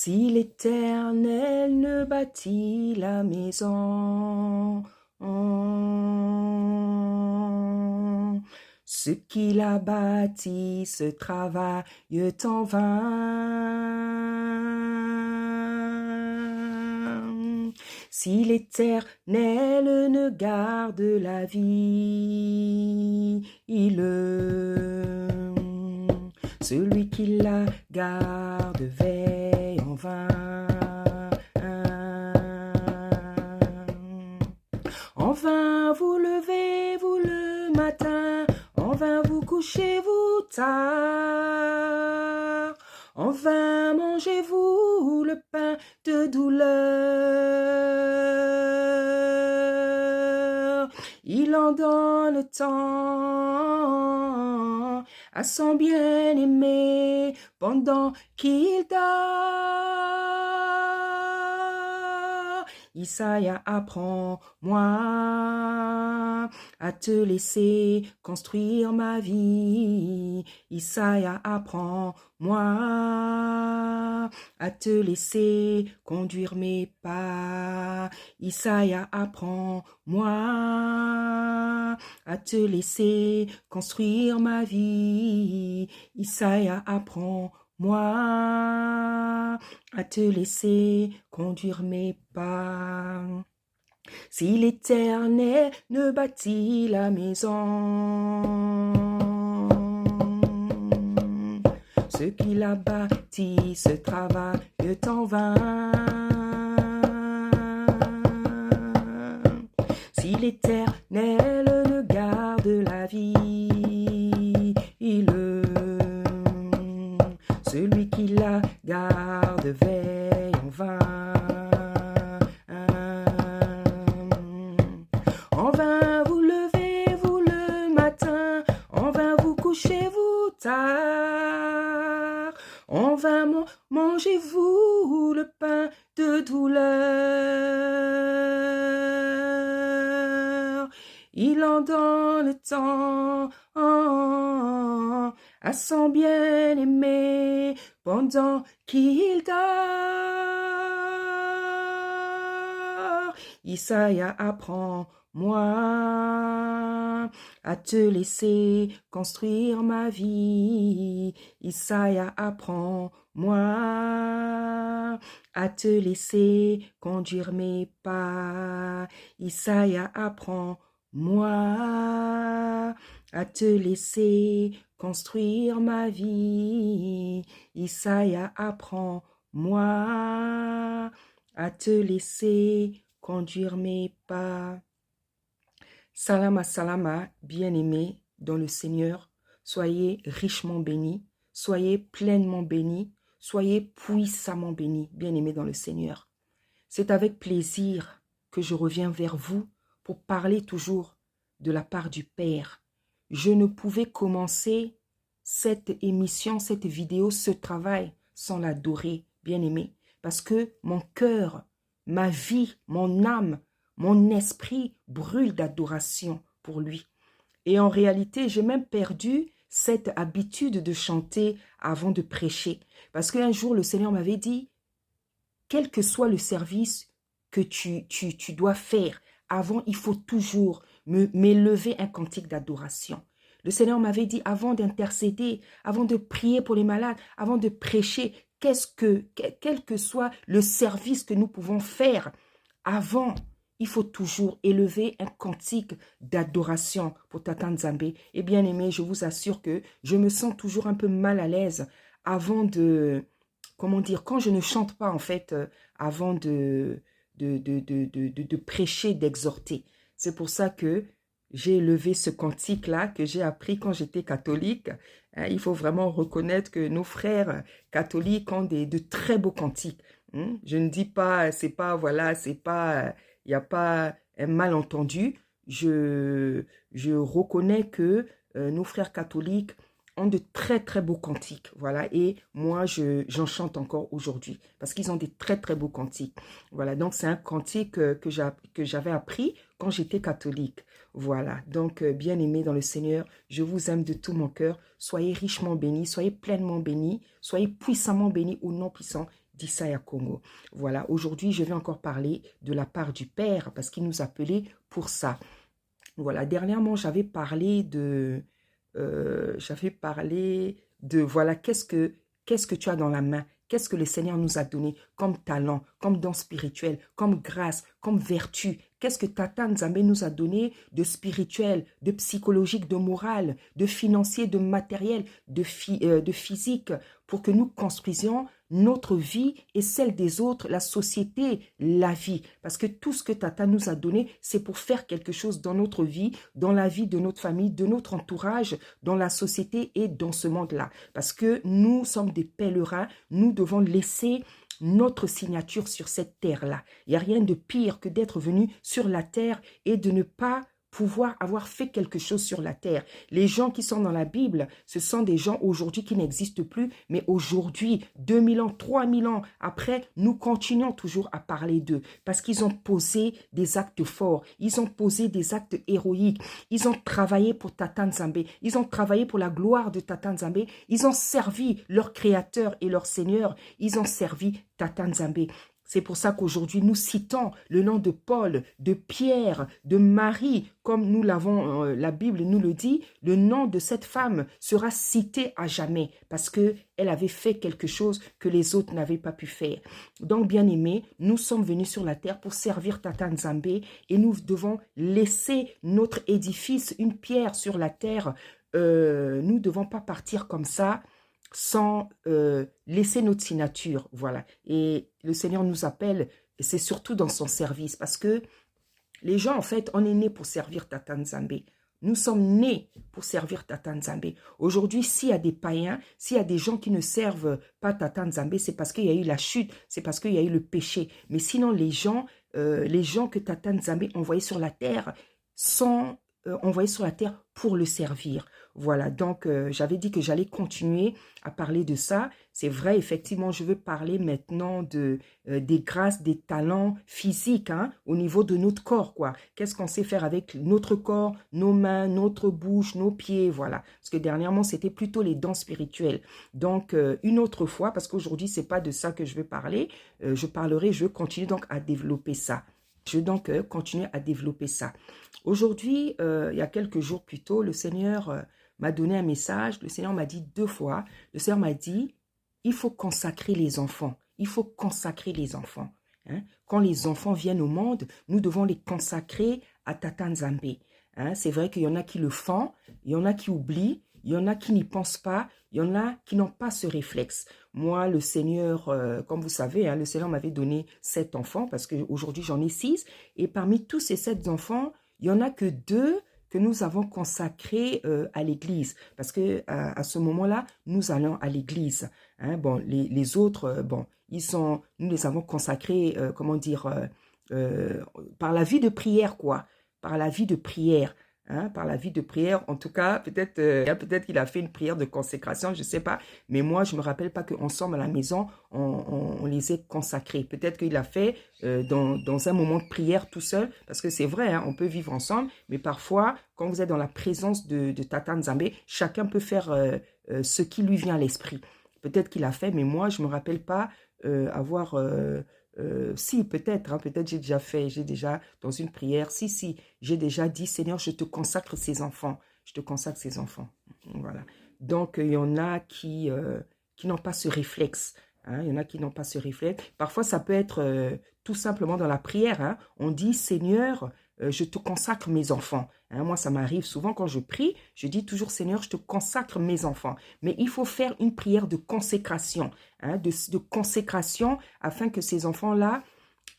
Si l'Éternel ne bâtit la maison, ceux qui la bâtissent travaillent en vain. Si l'Éternel ne garde la ville, celui qui la garde veille en vain. En vain vous levez-vous le matin, en vain vous couchez-vous tard, en vain mangez-vous le pain de douleur. Il en donne le temps à son bien-aimé pendant qu'il dort. Isaïe, apprends-moi à te laisser construire ma vie. Isaïe, apprends-moi à te laisser conduire mes pas. Isaïe, apprends-moi à te laisser construire ma vie. Isaïe, apprends-moi à te laisser conduire mes pas. Si l'Éternel ne bâtit la maison, ceux qui la bâtissent travaillent en vain. Si l'Éternel ne garde la vie, celui qui la garde veille en vain. En vain vous levez-vous le matin, en vain vous couchez-vous tard, en vain mangez-vous le pain de douleur. Il en donne le temps à son bien-aimé pendant qu'il dort. Isaïe, apprends-moi à te laisser construire ma vie. Isaïe, apprends-moi à te laisser conduire mes pas. Isaïe, apprends-moi à te laisser construire ma vie. Isaïe, apprends-moi à te laisser conduire mes pas. Salama, bien-aimés dans le Seigneur, soyez richement bénis, soyez pleinement bénis, soyez puissamment bénis, bien-aimés dans le Seigneur. C'est avec plaisir que je reviens vers vous pour parler toujours de la part du Père. Je ne pouvais commencer cette émission, cette vidéo, ce travail sans l'adorer, bien-aimé, parce que mon cœur, ma vie, mon âme, mon esprit brûle d'adoration pour lui. Et en réalité, j'ai même perdu cette habitude de chanter avant de prêcher. Parce qu'un jour, le Seigneur m'avait dit, quel que soit le service que tu dois faire, avant, il faut toujours m'élever un cantique d'adoration. Le Seigneur m'avait dit, avant d'intercéder, avant de prier pour les malades, avant de prêcher, quel que soit le service que nous pouvons faire, avant, il faut toujours élever un cantique d'adoration pour Tata Nzambe. Et bien aimé, je vous assure que je me sens toujours un peu mal à l'aise avant de, comment dire, quand je ne chante pas en fait, avant de prêcher, d'exhorter. C'est pour ça que j'ai élevé ce cantique-là que j'ai appris quand j'étais catholique. Hein, il faut vraiment reconnaître que nos frères catholiques ont de très beaux cantiques. Hein. Je ne dis pas, c'est pas, voilà, c'est pas, il n'y a pas un malentendu. Je reconnais que nos frères catholiques ont de très très beaux cantiques, voilà, et moi j'en chante encore aujourd'hui, parce qu'ils ont des très très beaux cantiques, voilà, donc c'est un cantique que j'avais appris quand j'étais catholique, voilà, donc bien aimé dans le Seigneur, je vous aime de tout mon cœur, soyez richement bénis, soyez pleinement bénis, soyez puissamment bénis au nom puissant d'Isaya Congo. Voilà, aujourd'hui, je vais encore parler de la part du Père, parce qu'il nous appelait pour ça. Voilà, dernièrement, j'avais parlé de, voilà, qu'est-ce que tu as dans la main? Qu'est-ce que le Seigneur nous a donné comme talent, comme don spirituel, comme grâce, comme vertu? Qu'est-ce que Tata Nzambe nous a donné de spirituel, de psychologique, de moral, de financier, de matériel, de physique, pour que nous construisions notre vie et celle des autres, la société, la vie. Parce que tout ce que Tata nous a donné, c'est pour faire quelque chose dans notre vie, dans la vie de notre famille, de notre entourage, dans la société et dans ce monde-là. Parce que nous sommes des pèlerins, nous devons laisser notre signature sur cette terre-là. Il n'y a rien de pire que d'être venu sur la terre et de ne pas pouvoir avoir fait quelque chose sur la terre. Les gens qui sont dans la Bible, ce sont des gens aujourd'hui qui n'existent plus, mais aujourd'hui, 2000 ans, 3000 ans après, nous continuons toujours à parler d'eux parce qu'ils ont posé des actes forts, ils ont posé des actes héroïques, ils ont travaillé pour Tata Nzambe, ils ont travaillé pour la gloire de Tata Nzambe, ils ont servi leur Créateur et leur Seigneur, ils ont servi Tata Nzambe. C'est pour ça qu'aujourd'hui, nous citons le nom de Paul, de Pierre, de Marie, comme nous l'avons, la Bible nous le dit, le nom de cette femme sera cité à jamais parce qu'elle avait fait quelque chose que les autres n'avaient pas pu faire. Donc, bien aimés, nous sommes venus sur la terre pour servir Tata Nzambe et nous devons laisser notre édifice, une pierre sur la terre. Nous ne devons pas partir comme ça, sans laisser notre signature, voilà. Et le Seigneur nous appelle, et c'est surtout dans son service, parce que les gens, en fait, on est nés pour servir Tata Nzambe. Nous sommes nés pour servir Tata Nzambe. Aujourd'hui, s'il y a des païens, s'il y a des gens qui ne servent pas Tata Nzambe, c'est parce qu'il y a eu la chute, c'est parce qu'il y a eu le péché. Mais sinon, les gens que Tata Nzambe envoyait sur la terre sont envoyés sur la terre pour le servir. Voilà, donc j'avais dit que j'allais continuer à parler de ça. C'est vrai, effectivement, je veux parler maintenant des grâces, des talents physiques, hein, au niveau de notre corps, quoi. Qu'est-ce qu'on sait faire avec notre corps, nos mains, notre bouche, nos pieds, voilà. Parce que dernièrement, c'était plutôt les dons spirituels. Donc, une autre fois, parce qu'aujourd'hui, c'est pas de ça que je veux parler, je veux continuer donc à développer ça. Je vais donc continuer à développer ça. Aujourd'hui, il y a quelques jours plus tôt, le Seigneur m'a donné un message. Le Seigneur m'a dit 2 fois. Le Seigneur m'a dit, il faut consacrer les enfants. Il faut consacrer les enfants. Hein? Quand les enfants viennent au monde, nous devons les consacrer à Tata Nzambe. Hein? C'est vrai qu'il y en a qui le font, il y en a qui oublient, il y en a qui n'y pensent pas, il y en a qui n'ont pas ce réflexe. Moi, le Seigneur, comme vous savez, hein, le Seigneur m'avait donné 7 enfants parce qu'aujourd'hui, j'en ai 6. Et parmi tous ces 7 enfants, il n'y en a que 2 que nous avons consacrés à l'église. Parce que à ce moment-là, nous allons à l'église. Hein, bon, les autres, bon, nous les avons consacrés, par la vie de prière, quoi. Par la vie de prière. Hein, par la vie de prière, en tout cas, peut-être qu'il a fait une prière de consécration, je ne sais pas, mais moi, je ne me rappelle pas qu'ensemble à la maison, on les ait consacrés. Peut-être qu'il a fait dans un moment de prière tout seul, parce que c'est vrai, hein, on peut vivre ensemble, mais parfois, quand vous êtes dans la présence de Tata Nzambe, chacun peut faire ce qui lui vient à l'esprit. Peut-être qu'il a fait, mais moi, je ne me rappelle pas avoir... si, peut-être, hein, peut-être j'ai déjà, dans une prière, si, j'ai déjà dit, Seigneur, je te consacre ces enfants, je te consacre ces enfants, voilà. Donc, il y en a qui n'ont pas ce réflexe, hein, il y en a qui n'ont pas ce réflexe. Parfois, ça peut être tout simplement dans la prière, hein, on dit, Seigneur, je te consacre mes enfants. Hein, moi, ça m'arrive souvent quand je prie, je dis toujours, Seigneur, je te consacre mes enfants. Mais il faut faire une prière de consécration, hein, de consécration afin que ces enfants-là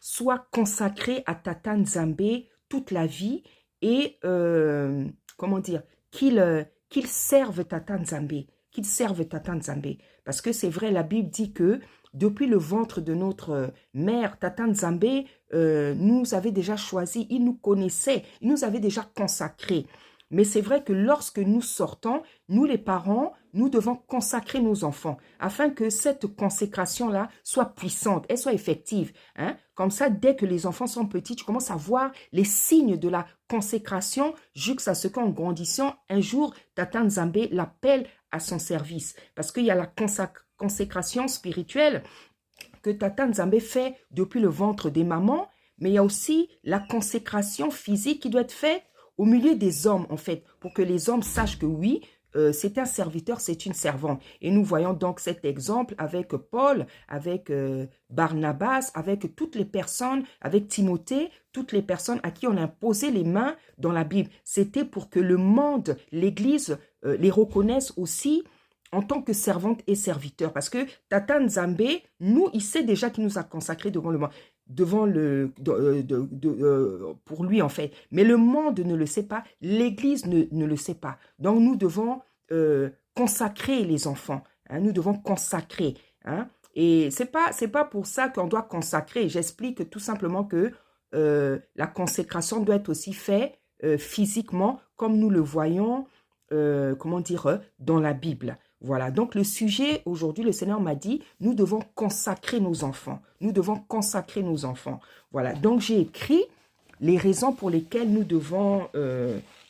soient consacrés à Tata Nzambe toute la vie et, comment dire, qu'ils servent Tata Nzambe, qu'ils servent Tata Nzambe. Parce que c'est vrai, la Bible dit que depuis le ventre de notre mère, Tata Nzambe nous avait déjà choisi, il nous connaissait, il nous avait déjà consacrés. Mais c'est vrai que lorsque nous sortons, nous les parents, nous devons consacrer nos enfants afin que cette consécration-là soit puissante, elle soit effective. Hein? Comme ça, dès que les enfants sont petits, tu commences à voir les signes de la consécration jusqu'à ce qu'en grandissant, un jour, Tata Nzambe l'appelle à son service. Parce qu'il y a la consécration spirituelle que Tata Nzambe fait depuis le ventre des mamans, mais il y a aussi la consécration physique qui doit être faite au milieu des hommes, en fait, pour que les hommes sachent que oui, c'est un serviteur, c'est une servante. Et nous voyons donc cet exemple avec Paul, avec Barnabas, avec toutes les personnes, avec Timothée, toutes les personnes à qui on a imposé les mains dans la Bible. C'était pour que le monde, l'Église, les reconnaisse aussi en tant que servante et serviteur. Parce que Tata Nzambe, nous, il sait déjà qu'il nous a consacrés devant le monde. Pour lui en fait. Mais le monde ne le sait pas, l'Église ne le sait pas. Donc nous devons consacrer les enfants. Hein, nous devons consacrer. Hein, et c'est pas pour ça qu'on doit consacrer. J'explique tout simplement que la consécration doit être aussi faite physiquement, comme nous le voyons, comment dire, dans la Bible. Voilà, donc le sujet aujourd'hui, le Seigneur m'a dit, nous devons consacrer nos enfants. Nous devons consacrer nos enfants. Voilà, donc j'ai écrit les raisons pour lesquelles nous devons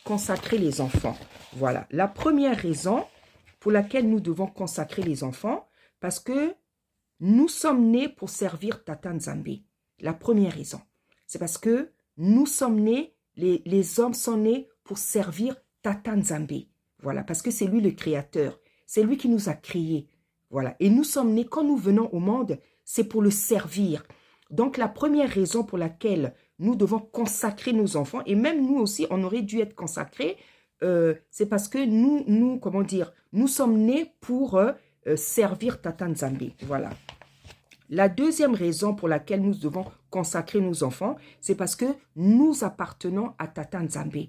consacrer les enfants. Voilà, la première raison pour laquelle nous devons consacrer les enfants, parce que nous sommes nés pour servir Tata Nzambe. La première raison, c'est parce que nous sommes nés, les hommes sont nés pour servir Tata Nzambe. Voilà, parce que c'est lui le créateur. C'est lui qui nous a créés. Voilà. Et nous sommes nés, quand nous venons au monde, c'est pour le servir. Donc, la première raison pour laquelle nous devons consacrer nos enfants, et même nous aussi, on aurait dû être consacrés, c'est parce que comment dire, nous sommes nés pour servir Tata Nzambe. Voilà. La deuxième raison pour laquelle nous devons consacrer nos enfants, c'est parce que nous appartenons à Tata Nzambe.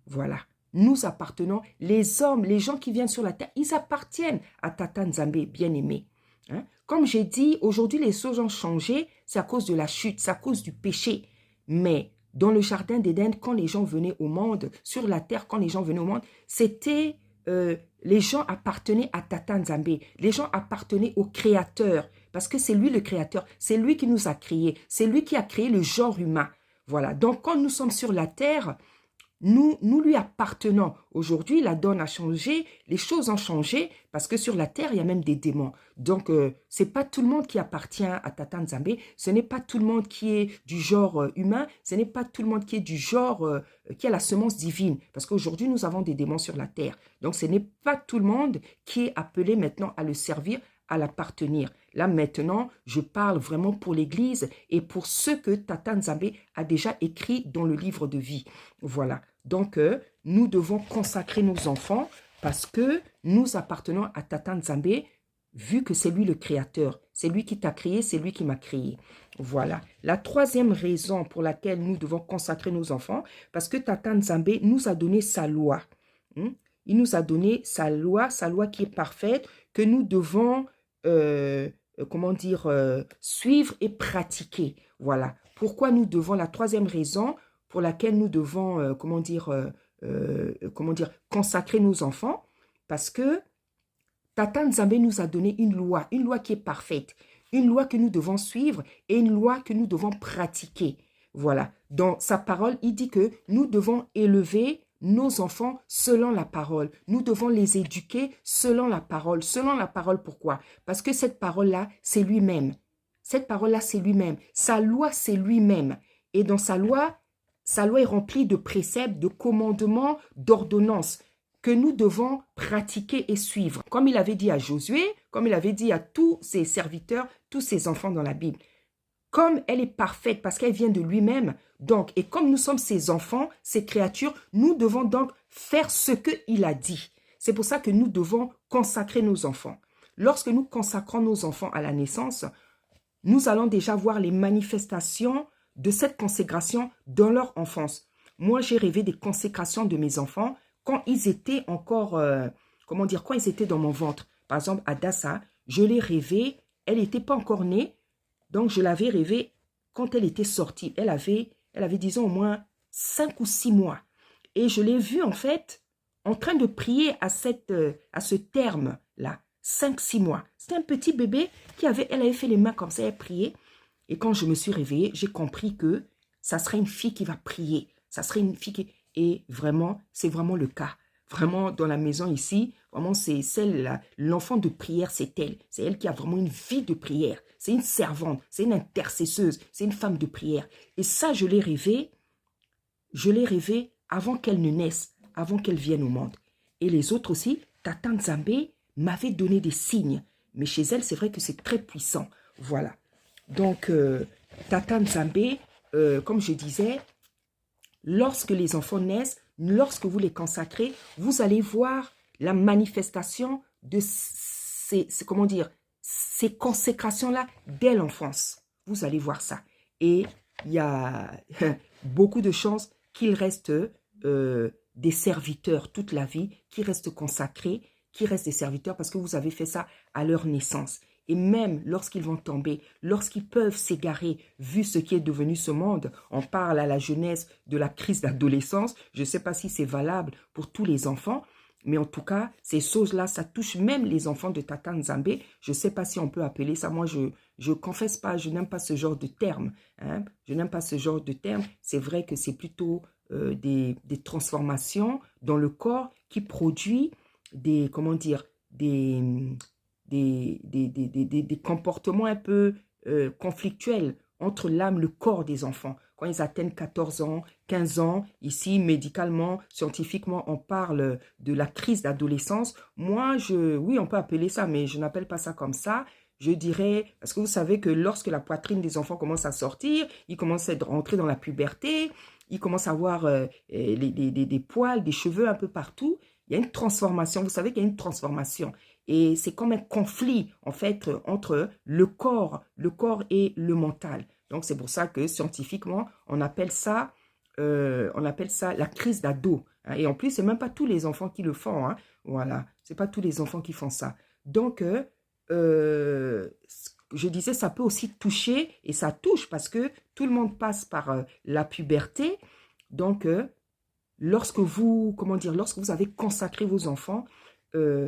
Voilà. Nous appartenons, les hommes, les gens qui viennent sur la terre, ils appartiennent à Tata Nzambe, bien-aimé. Hein? Comme j'ai dit, aujourd'hui, les choses ont changé, c'est à cause de la chute, c'est à cause du péché. Mais dans le jardin d'Éden, quand les gens venaient au monde, sur la terre, quand les gens venaient au monde, c'était, les gens appartenaient à Tata Nzambe, les gens appartenaient au Créateur, parce que c'est lui le Créateur, c'est lui qui nous a créés, c'est lui qui a créé le genre humain. Voilà, donc quand nous sommes sur la terre, nous lui appartenons. Aujourd'hui, la donne a changé, les choses ont changé, parce que sur la terre, il y a même des démons. Donc, ce n'est pas tout le monde qui appartient à Tata Nzambe, ce n'est pas tout le monde qui est du genre humain, ce n'est pas tout le monde qui est du genre, qui a la semence divine. Parce qu'aujourd'hui, nous avons des démons sur la terre. Donc, ce n'est pas tout le monde qui est appelé maintenant à le servir, à l'appartenir. Là, maintenant, je parle vraiment pour l'Église et pour ceux que Tata Nzambe a déjà écrit dans le livre de vie. Voilà. Donc, nous devons consacrer nos enfants parce que nous appartenons à Tata Nzambe, vu que c'est lui le créateur. C'est lui qui t'a créé, c'est lui qui m'a créé. Voilà. La troisième raison pour laquelle nous devons consacrer nos enfants, parce que Tata Nzambe nous a donné sa loi. Il nous a donné sa loi qui est parfaite, que nous devons, comment dire, suivre et pratiquer. Voilà. Pourquoi nous devons, la troisième raison pour laquelle nous devons, comment dire, consacrer nos enfants, parce que Tata Nzambe nous a donné une loi qui est parfaite, une loi que nous devons suivre et une loi que nous devons pratiquer. Voilà. Dans sa parole, il dit que nous devons élever nos enfants selon la parole. Nous devons les éduquer selon la parole. Selon la parole, pourquoi? Parce que cette parole-là, c'est lui-même. Cette parole-là, c'est lui-même. Sa loi, c'est lui-même. Et dans sa loi est remplie de préceptes, de commandements, d'ordonnances que nous devons pratiquer et suivre. Comme il avait dit à Josué, comme il avait dit à tous ses serviteurs, tous ses enfants dans la Bible. Comme elle est parfaite parce qu'elle vient de lui-même, donc, et comme nous sommes ses enfants, ses créatures, nous devons donc faire ce qu'il a dit. C'est pour ça que nous devons consacrer nos enfants. Lorsque nous consacrons nos enfants à la naissance, nous allons déjà voir les manifestations de cette consécration dans leur enfance. Moi, j'ai rêvé des consécrations de mes enfants quand ils étaient encore, comment dire, quand ils étaient dans mon ventre. Par exemple, Adassa, je l'ai rêvé, elle n'était pas encore née, donc je l'avais rêvé quand elle était sortie. Elle avait disons, au moins 5 ou 6 mois. Et je l'ai vue, en fait, en train de prier à ce terme-là, 5-6 mois. C'était un petit bébé elle avait fait les mains comme ça, elle priait. Et quand je me suis réveillée, j'ai compris que ça serait une fille qui va prier. Ça serait une fille qui... Et vraiment, c'est vraiment le cas. vraiment dans la maison ici, vraiment c'est celle, l'enfant de prière, c'est elle. C'est elle qui a vraiment une vie de prière. C'est une servante, c'est une intercesseuse, c'est une femme de prière. Et ça, je l'ai rêvé avant qu'elle ne naisse, avant qu'elle vienne au monde. Et les autres aussi, Tata Nzambe m'avait donné des signes. Mais chez elle, c'est vrai que c'est très puissant. Voilà. Donc, Tata Nzambe, comme je disais, lorsque les enfants naissent, lorsque vous les consacrez, vous allez voir la manifestation de comment dire, ces consécrations-là dès l'enfance. Vous allez voir ça. Et il y a beaucoup de chances qu'ils restent des serviteurs toute la vie, qu'ils restent consacrés, qu'ils restent des serviteurs parce que vous avez fait ça à leur naissance. Et même lorsqu'ils vont tomber, lorsqu'ils peuvent s'égarer, vu ce qui est devenu ce monde, on parle à la jeunesse de la crise d'adolescence, je ne sais pas si c'est valable pour tous les enfants, mais en tout cas, ces choses-là, ça touche même les enfants de Tata Nzambe. Je ne sais pas si on peut appeler ça. Moi, je confesse pas, je n'aime pas ce genre de terme. Hein. Je n'aime pas ce genre de terme. C'est vrai que c'est plutôt des transformations dans le corps qui produit des, comment dire, des comportements un peu conflictuels entre l'âme et le corps des enfants. Quand ils atteignent 14 ans, 15 ans, ici, médicalement, scientifiquement, on parle de la crise d'adolescence. Moi, oui, on peut appeler ça, mais je n'appelle pas ça comme ça. Je dirais, parce que vous savez que lorsque la poitrine des enfants commence à sortir, ils commencent à rentrer dans la puberté, ils commencent à avoir des poils, des cheveux un peu partout. Il y a une transformation. Vous savez qu'il y a une transformation. Et c'est comme un conflit, en fait, entre le corps et le mental. Donc, c'est pour ça que scientifiquement, on appelle ça la crise d'ado. Hein. Et en plus, c'est même pas tous les enfants qui le font. Hein. Voilà, c'est pas tous les enfants qui font ça. Donc, je disais, ça peut aussi toucher, et ça touche parce que tout le monde passe par la puberté. Donc, lorsque vous avez consacré vos enfants,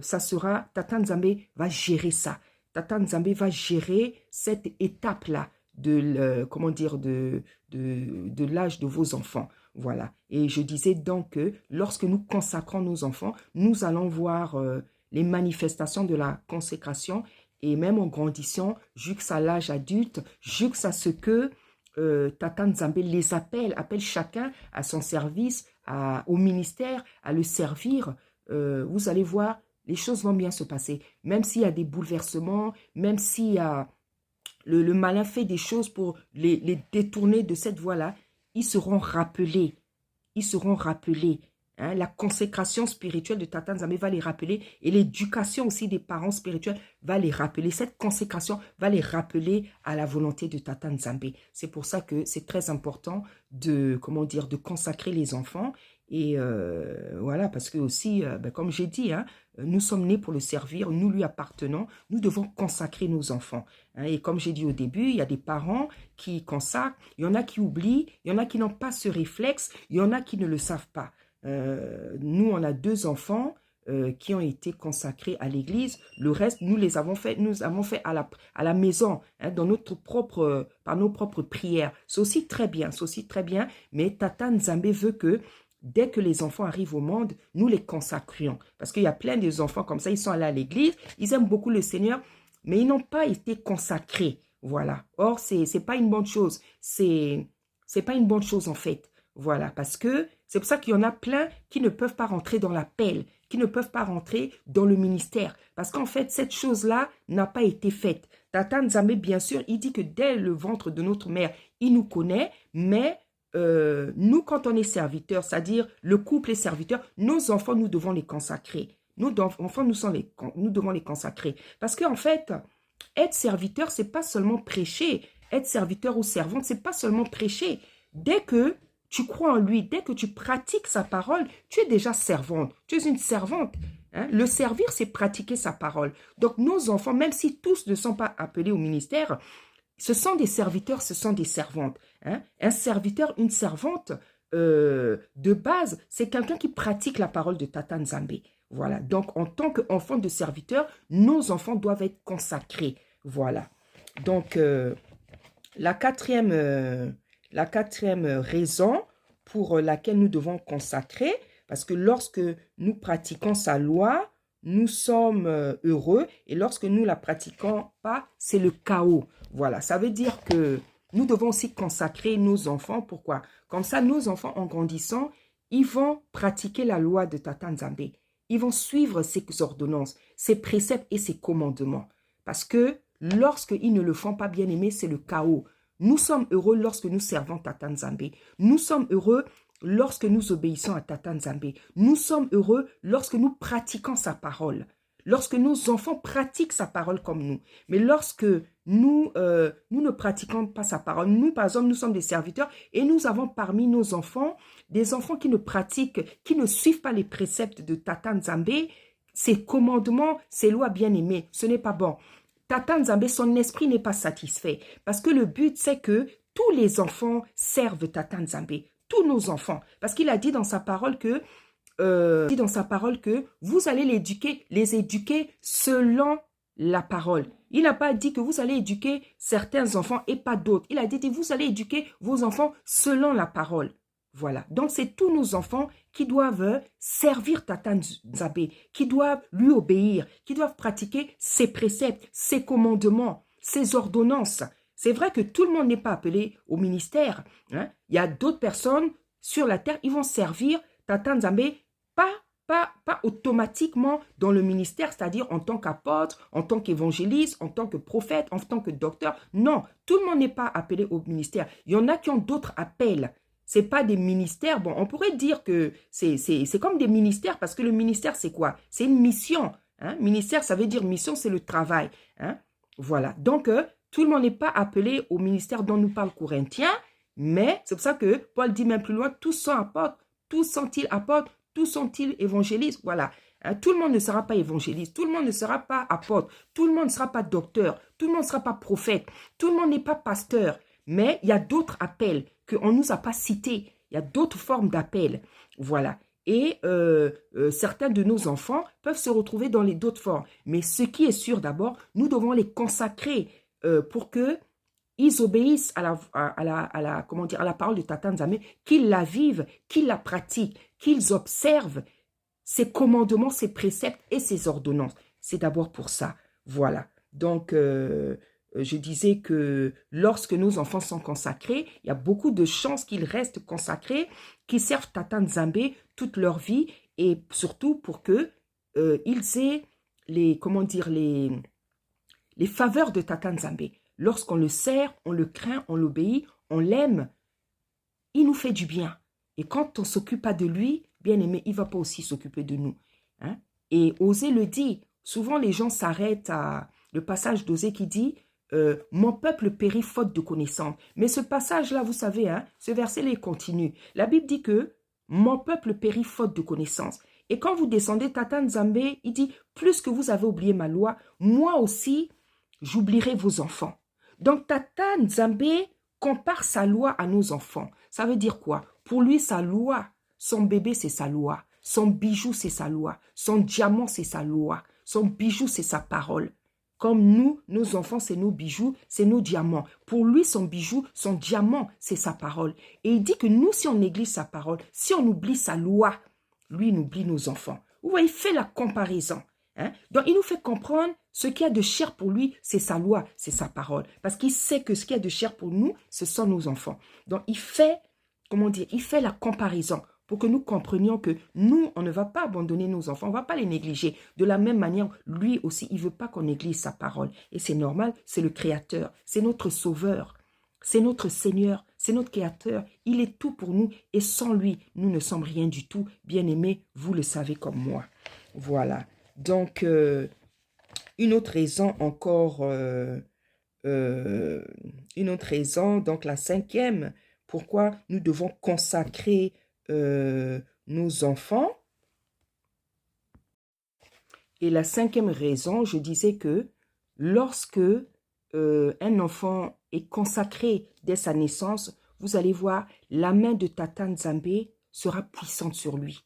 ça sera, Tata Nzambe va gérer ça. Tata Nzambe va gérer cette étape-là de l'âge de vos enfants. Voilà. Et je disais donc que lorsque nous consacrons nos enfants, nous allons voir les manifestations de la consécration et même en grandissant, jusqu'à l'âge adulte, jusqu'à ce que Tata Nzambe les appelle chacun à son service, au ministère, à le servir. Vous allez voir, les choses vont bien se passer. Même s'il y a des bouleversements, même s'il y a le malin fait des choses pour les détourner de cette voie-là, ils seront rappelés. Ils seront rappelés. Hein, la consécration spirituelle de Tata Nzambe va les rappeler et l'éducation aussi des parents spirituels va les rappeler. Cette consécration va les rappeler à la volonté de Tata Nzambe. C'est pour ça que c'est très important de consacrer les enfants. Et voilà, parce que aussi, comme j'ai dit, hein, nous sommes nés pour le servir, nous lui appartenons, nous devons consacrer nos enfants. Hein, et comme j'ai dit au début, il y a des parents qui consacrent, il y en a qui oublient, il y en a qui n'ont pas ce réflexe, il y en a qui ne le savent pas. Nous, on a 2 enfants qui ont été consacrés à l'église. Le reste, nous avons fait à la maison, hein, par nos propres prières. C'est aussi très bien, mais Tata Nzambe veut que dès que les enfants arrivent au monde, nous les consacrions. Parce qu'il y a plein de enfants comme ça, ils sont allés à l'église, ils aiment beaucoup le Seigneur, mais ils n'ont pas été consacrés. Voilà. Or, c'est pas une bonne chose. C'est pas une bonne chose en fait. Voilà, parce que c'est pour ça qu'il y en a plein qui ne peuvent pas rentrer dans l'appel, qui ne peuvent pas rentrer dans le ministère. Parce qu'en fait, cette chose-là n'a pas été faite. Tata Nzambe, bien sûr, il dit que dès le ventre de notre mère, il nous connaît, mais nous, quand on est serviteur, c'est-à-dire le couple est serviteur, nos enfants, nous devons les consacrer. Nos enfants, nous devons les consacrer. Parce qu'en fait, être serviteur, c'est pas seulement prêcher. Être serviteur ou servante, c'est pas seulement prêcher. Dès que tu crois en lui, dès que tu pratiques sa parole, tu es déjà servante. Tu es une servante. Hein? Le servir, c'est pratiquer sa parole. Donc, nos enfants, même si tous ne sont pas appelés au ministère, ce sont des serviteurs, ce sont des servantes. Hein? Un serviteur, une servante, de base, c'est quelqu'un qui pratique la parole de Tata Nzambe. Voilà. Donc, en tant qu'enfant de serviteur, nos enfants doivent être consacrés. Voilà. Donc, la quatrième raison pour laquelle nous devons consacrer, Parce que lorsque nous pratiquons sa loi, nous sommes heureux. Et lorsque nous ne la pratiquons pas, c'est le chaos. Voilà, ça veut dire que nous devons aussi consacrer nos enfants. Pourquoi? Comme ça, nos enfants, en grandissant, ils vont pratiquer la loi de Tata Nzambe. Ils vont suivre ses ordonnances, ses préceptes et ses commandements. Parce que lorsqu'ils ne le font pas, bien aimé, c'est le chaos. Nous sommes heureux lorsque nous servons Tata Nzambe. Nous sommes heureux lorsque nous obéissons à Tata Nzambe. Nous sommes heureux lorsque nous pratiquons sa parole. Lorsque nos enfants pratiquent sa parole comme nous. Mais lorsque nous ne pratiquons pas sa parole, nous, par exemple, nous sommes des serviteurs et nous avons parmi nos enfants des enfants qui ne pratiquent, qui ne suivent pas les préceptes de Tata Nzambe, ses commandements, ses lois bien-aimées. Ce n'est pas bon. Tata Nzambe, son esprit n'est pas satisfait. Parce que le but, c'est que tous les enfants servent Tata Nzambe. Tous nos enfants. Parce qu'il a dit dans sa parole que vous allez les éduquer selon la parole. Il n'a pas dit que vous allez éduquer certains enfants et pas d'autres. Il a dit que vous allez éduquer vos enfants selon la parole. Voilà. Donc, c'est tous nos enfants qui doivent servir Tata Nzambe, qui doivent lui obéir, qui doivent pratiquer ses préceptes, ses commandements, ses ordonnances. C'est vrai que tout le monde n'est pas appelé au ministère. Hein. Il y a d'autres personnes sur la terre, ils vont servir Tata Nzambe pas automatiquement dans le ministère, c'est-à-dire en tant qu'apôtre, en tant qu'évangéliste, en tant que prophète, en tant que docteur. Non, tout le monde n'est pas appelé au ministère. Il y en a qui ont d'autres appels. Ce n'est pas des ministères. Bon, on pourrait dire que c'est comme des ministères parce que le ministère, c'est quoi? C'est une mission. Hein? Ministère, ça veut dire mission, c'est le travail. Hein? Voilà. Donc, tout le monde n'est pas appelé au ministère dont nous parle Corinthiens, mais c'est pour ça que Paul dit même plus loin, tous sont apôtres, tous sont-ils apôtres, tous sont-ils évangélistes? Voilà. Hein? Tout le monde ne sera pas évangéliste, tout le monde ne sera pas apôtre, tout le monde ne sera pas docteur, tout le monde ne sera pas prophète, tout le monde n'est pas pasteur. Mais il y a d'autres appels qu'on ne nous a pas cités. Il y a d'autres formes d'appels. Voilà. Et certains de nos enfants peuvent se retrouver dans les d'autres formes. Mais ce qui est sûr d'abord, nous devons les consacrer pour qu'ils obéissent à la parole de Tata Nzambe, qu'ils la vivent, qu'ils la pratiquent, qu'ils observent ses commandements, ses préceptes et ses ordonnances. C'est d'abord pour ça. Voilà. Donc, je disais que lorsque nos enfants sont consacrés, il y a beaucoup de chances qu'ils restent consacrés, qu'ils servent Tata Nzambe toute leur vie et surtout pour que ils aient les faveurs de Tata Nzambe. Lorsqu'on le sert, on le craint, on l'obéit, on l'aime, il nous fait du bien. Et quand on ne s'occupe pas de lui, bien aimé, il ne va pas aussi s'occuper de nous. Hein? Et Osée le dit. Souvent, les gens s'arrêtent à le passage d'Osée qui dit mon peuple périt faute de connaissance. Mais ce passage-là, vous savez, hein, ce verset-là, il continue. La Bible dit que mon peuple périt faute de connaissance. Et quand vous descendez, Tata Nzambe, il dit, plus que vous avez oublié ma loi, moi aussi, j'oublierai vos enfants. Donc, Tata Nzambe compare sa loi à nos enfants. Ça veut dire quoi? Pour lui, sa loi, son bébé, c'est sa loi. Son bijou, c'est sa loi. Son diamant, c'est sa loi. Son bijou, c'est sa parole. Comme nous, nos enfants, c'est nos bijoux, c'est nos diamants. Pour lui, son bijou, son diamant, c'est sa parole. Et il dit que nous, si on néglige sa parole, si on oublie sa loi, lui, il oublie nos enfants. Vous voyez, il fait la comparaison. Hein? Donc, il nous fait comprendre ce qu'il y a de cher pour lui, c'est sa loi, c'est sa parole. Parce qu'il sait que ce qu'il y a de cher pour nous, ce sont nos enfants. Donc, il fait, il fait la comparaison pour que nous comprenions que nous, on ne va pas abandonner nos enfants, on ne va pas les négliger. De la même manière, lui aussi, il ne veut pas qu'on néglige sa parole. Et c'est normal, c'est le Créateur, c'est notre Sauveur, c'est notre Seigneur, c'est notre Créateur. Il est tout pour nous et sans lui, nous ne sommes rien du tout. Bien-aimés, vous le savez comme moi. Voilà. Donc, une autre raison encore, une autre raison, donc la cinquième, pourquoi nous devons consacrer nos enfants. Et la cinquième raison, je disais que lorsque un enfant est consacré dès sa naissance, vous allez voir, la main de Tata Nzambe sera puissante sur lui.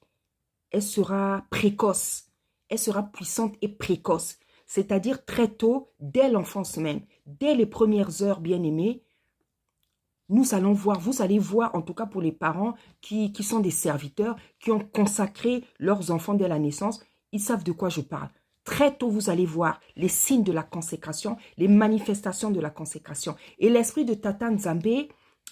Elle sera précoce. Elle sera puissante et précoce. C'est-à-dire très tôt, dès l'enfance même, dès les premières heures bien-aimées, nous allons voir, vous allez voir, en tout cas pour les parents qui sont des serviteurs, qui ont consacré leurs enfants dès la naissance, ils savent de quoi je parle. Très tôt, vous allez voir les signes de la consécration, les manifestations de la consécration. Et l'esprit de Tata Nzambe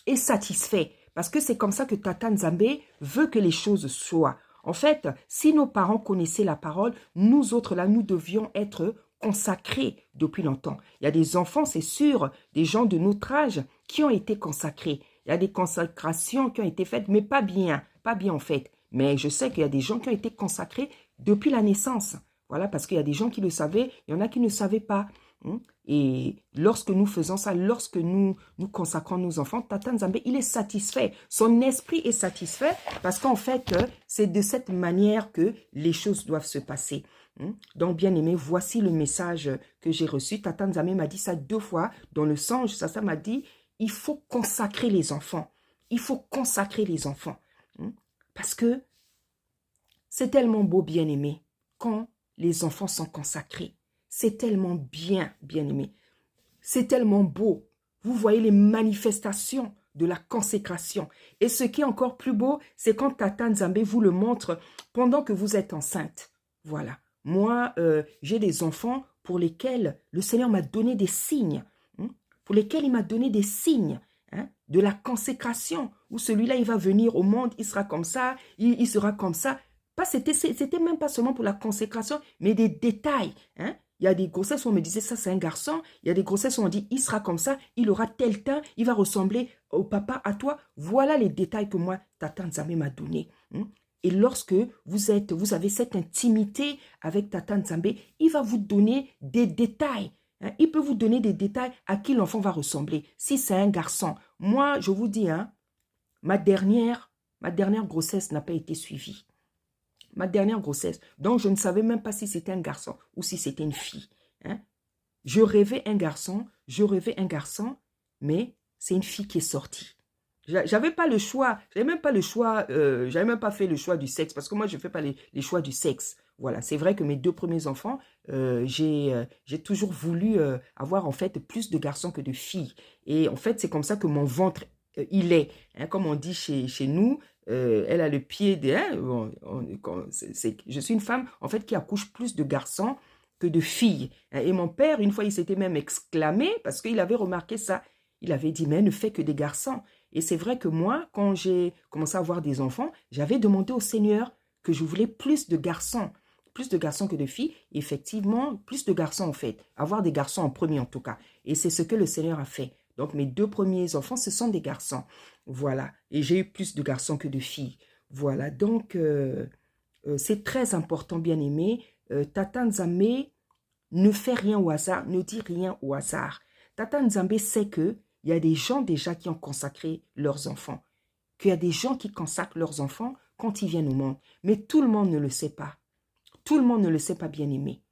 est satisfait, parce que c'est comme ça que Tata Nzambe veut que les choses soient. En fait, si nos parents connaissaient la parole, nous autres là, nous devions être consacrés depuis longtemps. Il y a des enfants, c'est sûr, des gens de notre âge qui ont été consacrés. Il y a des consécrations qui ont été faites, mais pas bien en fait. Mais je sais qu'il y a des gens qui ont été consacrés depuis la naissance. Voilà, parce qu'il y a des gens qui le savaient, il y en a qui ne savaient pas. Et lorsque nous faisons ça, lorsque nous consacrons nos enfants, Tata Nzambe, il est satisfait. Son esprit est satisfait parce qu'en fait, c'est de cette manière que les choses doivent se passer. Donc, bien aimé, voici le message que j'ai reçu. Tata Nzambe m'a dit ça 2 fois dans le songe. Ça m'a dit, il faut consacrer les enfants. Il faut consacrer les enfants. Parce que c'est tellement beau, bien aimé, quand les enfants sont consacrés. C'est tellement bien, bien aimé. C'est tellement beau. Vous voyez les manifestations de la consécration. Et ce qui est encore plus beau, c'est quand Tata Nzambe vous le montre pendant que vous êtes enceinte. Voilà. Moi, j'ai des enfants pour lesquels le Seigneur m'a donné des signes. Pour lesquels il m'a donné des signes de la consécration. Où celui-là, il va venir au monde, il sera comme ça, il sera comme ça. C'était même pas seulement pour la consécration, mais des détails. Il y a des grossesses où on me disait, ça c'est un garçon. Il y a des grossesses où on dit, il sera comme ça, il aura tel teint, il va ressembler au papa, à toi. Voilà les détails que moi, Tata Nzambe m'a donné. Et lorsque vous avez cette intimité avec Tata Nzambe, il va vous donner des détails. Il peut vous donner des détails à qui l'enfant va ressembler. Si c'est un garçon, moi, je vous dis, ma dernière grossesse n'a pas été suivie. Ma dernière grossesse. Donc, je ne savais même pas si c'était un garçon ou si c'était une fille. Je rêvais un garçon, mais c'est une fille qui est sortie. J'avais pas le choix. J'avais même pas fait le choix du sexe parce que moi, je fais pas les choix du sexe. Voilà, c'est vrai que mes 2 premiers enfants, j'ai toujours voulu avoir en fait plus de garçons que de filles. Et en fait, c'est comme ça que mon ventre, il est. Comme on dit chez nous, elle a le pied de... je suis une femme, en fait, qui accouche plus de garçons que de filles. Et mon père, une fois, il s'était même exclamé parce qu'il avait remarqué ça. Il avait dit, mais elle ne fait que des garçons. Et c'est vrai que moi, quand j'ai commencé à avoir des enfants, j'avais demandé au Seigneur que je voulais plus de garçons que de filles. Et effectivement, plus de garçons en fait. Avoir des garçons en premier en tout cas. Et c'est ce que le Seigneur a fait. Donc, mes 2 premiers enfants, ce sont des garçons. Voilà. Et j'ai eu plus de garçons que de filles. Voilà. Donc, c'est très important, bien aimé. Tata Nzambe ne fait rien au hasard, ne dit rien au hasard. Tata Nzambe sait qu'il y a des gens déjà qui ont consacré leurs enfants. Qu'il y a des gens qui consacrent leurs enfants quand ils viennent au monde. Mais tout le monde ne le sait pas. Tout le monde ne le sait pas, bien aimé.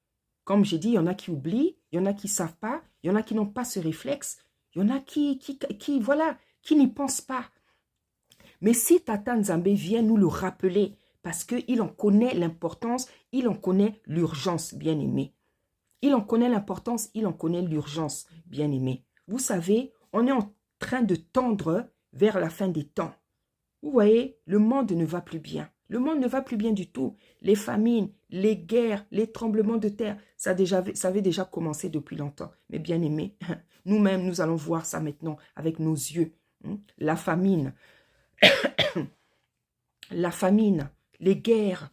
Comme j'ai dit, il y en a qui oublient, il y en a qui ne savent pas, il y en a qui n'ont pas ce réflexe. Il y en a qui n'y pensent pas. Mais si Tata Nzambe vient nous le rappeler, parce qu'il en connaît l'importance, il en connaît l'urgence, bien aimé. Il en connaît l'importance, il en connaît l'urgence, bien aimé. Vous savez, on est en train de tendre vers la fin des temps. Vous voyez, le monde ne va plus bien. Le monde ne va plus bien du tout. Les famines, les guerres, les tremblements de terre, ça avait déjà commencé depuis longtemps. Mais bien aimé, nous-mêmes, nous allons voir ça maintenant avec nos yeux. La famine, les guerres,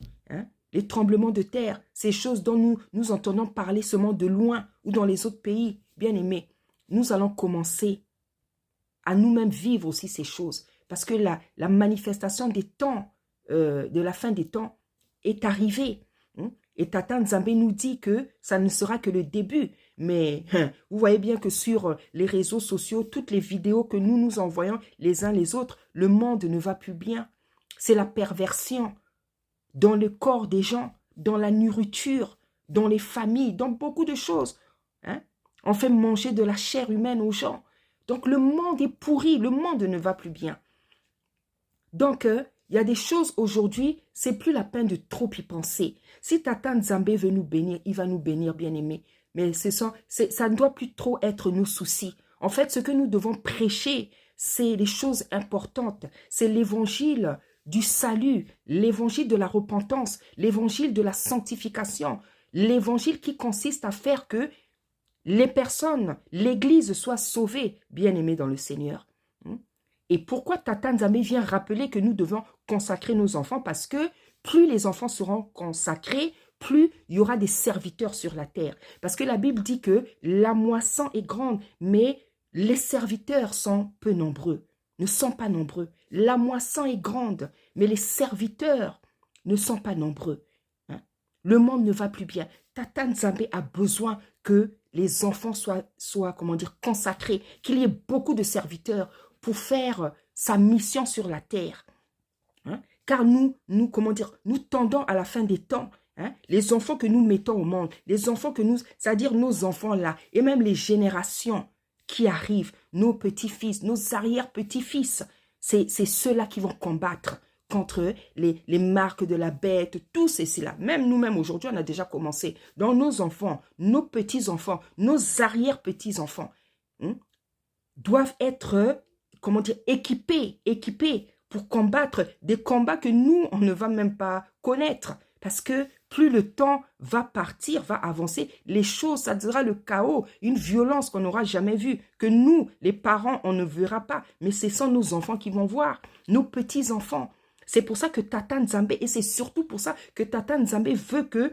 les tremblements de terre, ces choses dont nous entendons parler seulement de loin ou dans les autres pays. Bien aimé, nous allons commencer à nous-mêmes vivre aussi ces choses. Parce que la manifestation des temps, de la fin des temps, est arrivée. Et Tata Nzambe nous dit que ça ne sera que le début. Mais vous voyez bien que sur les réseaux sociaux, toutes les vidéos que nous nous envoyons les uns les autres, le monde ne va plus bien. C'est la perversion dans le corps des gens, dans la nourriture, dans les familles, dans beaucoup de choses. On fait manger de la chair humaine aux gens. Donc le monde est pourri, le monde ne va plus bien. Donc, il y a des choses aujourd'hui, c'est plus la peine de trop y penser. Si Tata Nzambe veut nous bénir, il va nous bénir, bien aimé. Mais ça ne doit plus trop être nos soucis. En fait, ce que nous devons prêcher, c'est les choses importantes. C'est l'évangile du salut, l'évangile de la repentance, l'évangile de la sanctification, l'évangile qui consiste à faire que les personnes, l'Église soit sauvée, bien-aimée dans le Seigneur. Et pourquoi Tata Nzambe vient rappeler que nous devons consacrer nos enfants? Parce que plus les enfants seront consacrés, plus il y aura des serviteurs sur la terre. Parce que la Bible dit que la moisson est grande, mais les serviteurs sont peu nombreux, ne sont pas nombreux. La moisson est grande, mais les serviteurs ne sont pas nombreux. Le monde ne va plus bien. Tata Nzambe a besoin que les enfants soient comment dire, consacrés, qu'il y ait beaucoup de serviteurs pour faire sa mission sur la terre. Car comment dire, nous tendons à la fin des temps. Les enfants que nous mettons au monde, les enfants que nous, c'est-à-dire nos enfants là, et même les générations qui arrivent, nos petits-fils, nos arrière-petits-fils, c'est ceux-là qui vont combattre contre les marques de la bête, tout ceci-là. Même nous-mêmes, aujourd'hui, on a déjà commencé. Dans nos enfants, nos petits-enfants, nos arrière-petits-enfants doivent être, comment dire, équipés pour combattre des combats que nous, on ne va même pas connaître. Parce que plus le temps va partir, va avancer, les choses, ça sera le chaos, une violence qu'on n'aura jamais vue, que nous, les parents, on ne verra pas. Mais ce sont nos enfants qui vont voir, nos petits-enfants. C'est pour ça que Tata Nzambe, et c'est surtout pour ça que Tata Nzambe veut que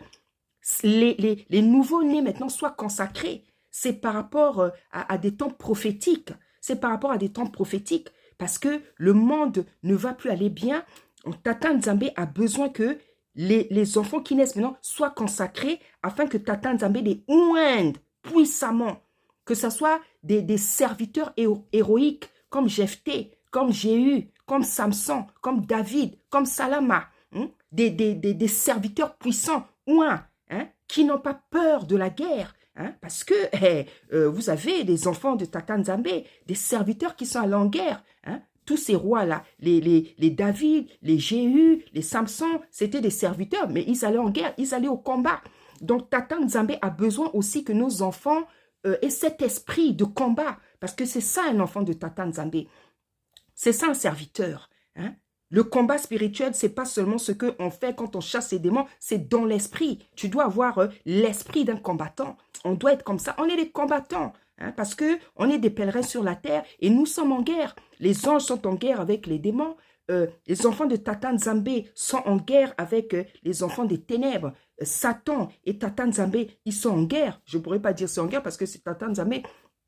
les nouveaux-nés maintenant soient consacrés. C'est par rapport à des temps prophétiques. C'est par rapport à des temps prophétiques. Parce que le monde ne va plus aller bien. Tata Nzambe a besoin que les enfants qui naissent maintenant soient consacrés afin que Tata Nzambe les oigne puissamment. Que ce soit des serviteurs héroïques comme Jephthé, comme Jéhu, comme Samson, comme David, comme Salama. Des serviteurs puissants, qui n'ont pas peur de la guerre. Parce que vous avez des enfants de Tata Nzambe, des serviteurs qui sont allés en guerre. Tous ces rois-là, les David, les Jéhu, les Samson, c'était des serviteurs, mais ils allaient en guerre, ils allaient au combat. Donc Tata Nzambe a besoin aussi que nos enfants aient cet esprit de combat, parce que c'est ça un enfant de Tata Nzambe. C'est ça un serviteur. Le combat spirituel, c'est pas seulement ce qu'on fait quand on chasse les démons, c'est dans l'esprit. Tu dois avoir l'esprit d'un combattant. On doit être comme ça. On est des combattants. Parce qu'on est des pèlerins sur la terre et nous sommes en guerre. Les anges sont en guerre avec les démons. Les enfants de Tata Nzambe sont en guerre avec les enfants des ténèbres. Satan et Tata Nzambe, ils sont en guerre. Je ne pourrais pas dire c'est en guerre parce que c'est Tata Nzambe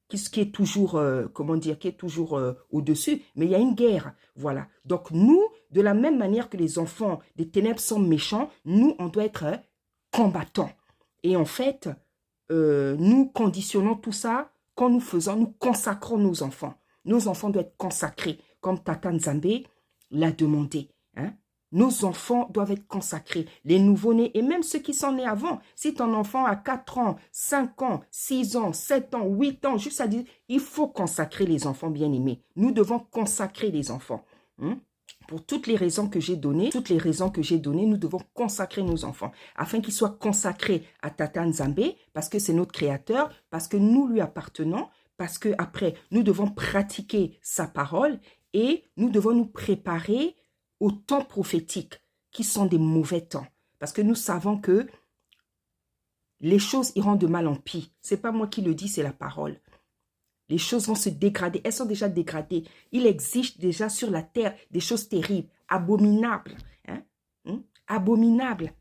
qui est toujours, comment dire, qui est toujours au-dessus. Mais il y a une guerre. Voilà. Donc nous, de la même manière que les enfants des ténèbres sont méchants, nous, on doit être combattants. Et en fait, nous conditionnons tout ça. Quand nous faisons, nous consacrons nos enfants. Nos enfants doivent être consacrés, comme Tata Nzambe l'a demandé. Nos enfants doivent être consacrés. Les nouveau-nés et même ceux qui sont nés avant. Si ton enfant a 4 ans, 5 ans, 6 ans, 7 ans, 8 ans, juste à dire, il faut consacrer les enfants bien-aimés. Nous devons consacrer les enfants. Pour toutes les raisons que j'ai données, nous devons consacrer nos enfants afin qu'ils soient consacrés à Tata Nzambe parce que c'est notre créateur, parce que nous lui appartenons, parce que après nous devons pratiquer sa parole et nous devons nous préparer aux temps prophétiques qui sont des mauvais temps. Parce que nous savons que les choses iront de mal en pis. Ce n'est pas moi qui le dis, c'est la parole. Les choses vont se dégrader. Elles sont déjà dégradées. Il existe déjà sur la terre des choses terribles, abominables. Abominables.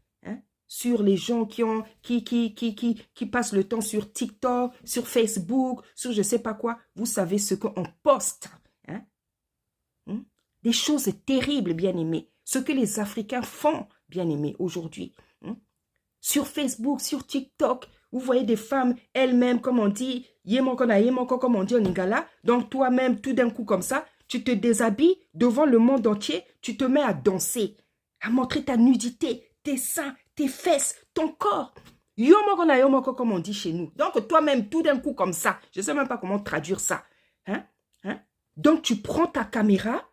Sur les gens qui passent le temps sur TikTok, sur Facebook, sur je ne sais pas quoi. Vous savez ce qu'on poste. Des choses terribles, bien-aimés. Ce que les Africains font, bien-aimés, aujourd'hui. Sur Facebook, sur TikTok, vous voyez des femmes elles-mêmes, comme on dit, comme on dit en Lingala. Donc toi-même, tout d'un coup comme ça, tu te déshabilles devant le monde entier, tu te mets à danser, à montrer ta nudité, tes seins, tes fesses, ton corps. Yomoko, comme on dit chez nous. Donc toi-même, tout d'un coup comme ça, je ne sais même pas comment traduire ça. Donc tu prends ta caméra,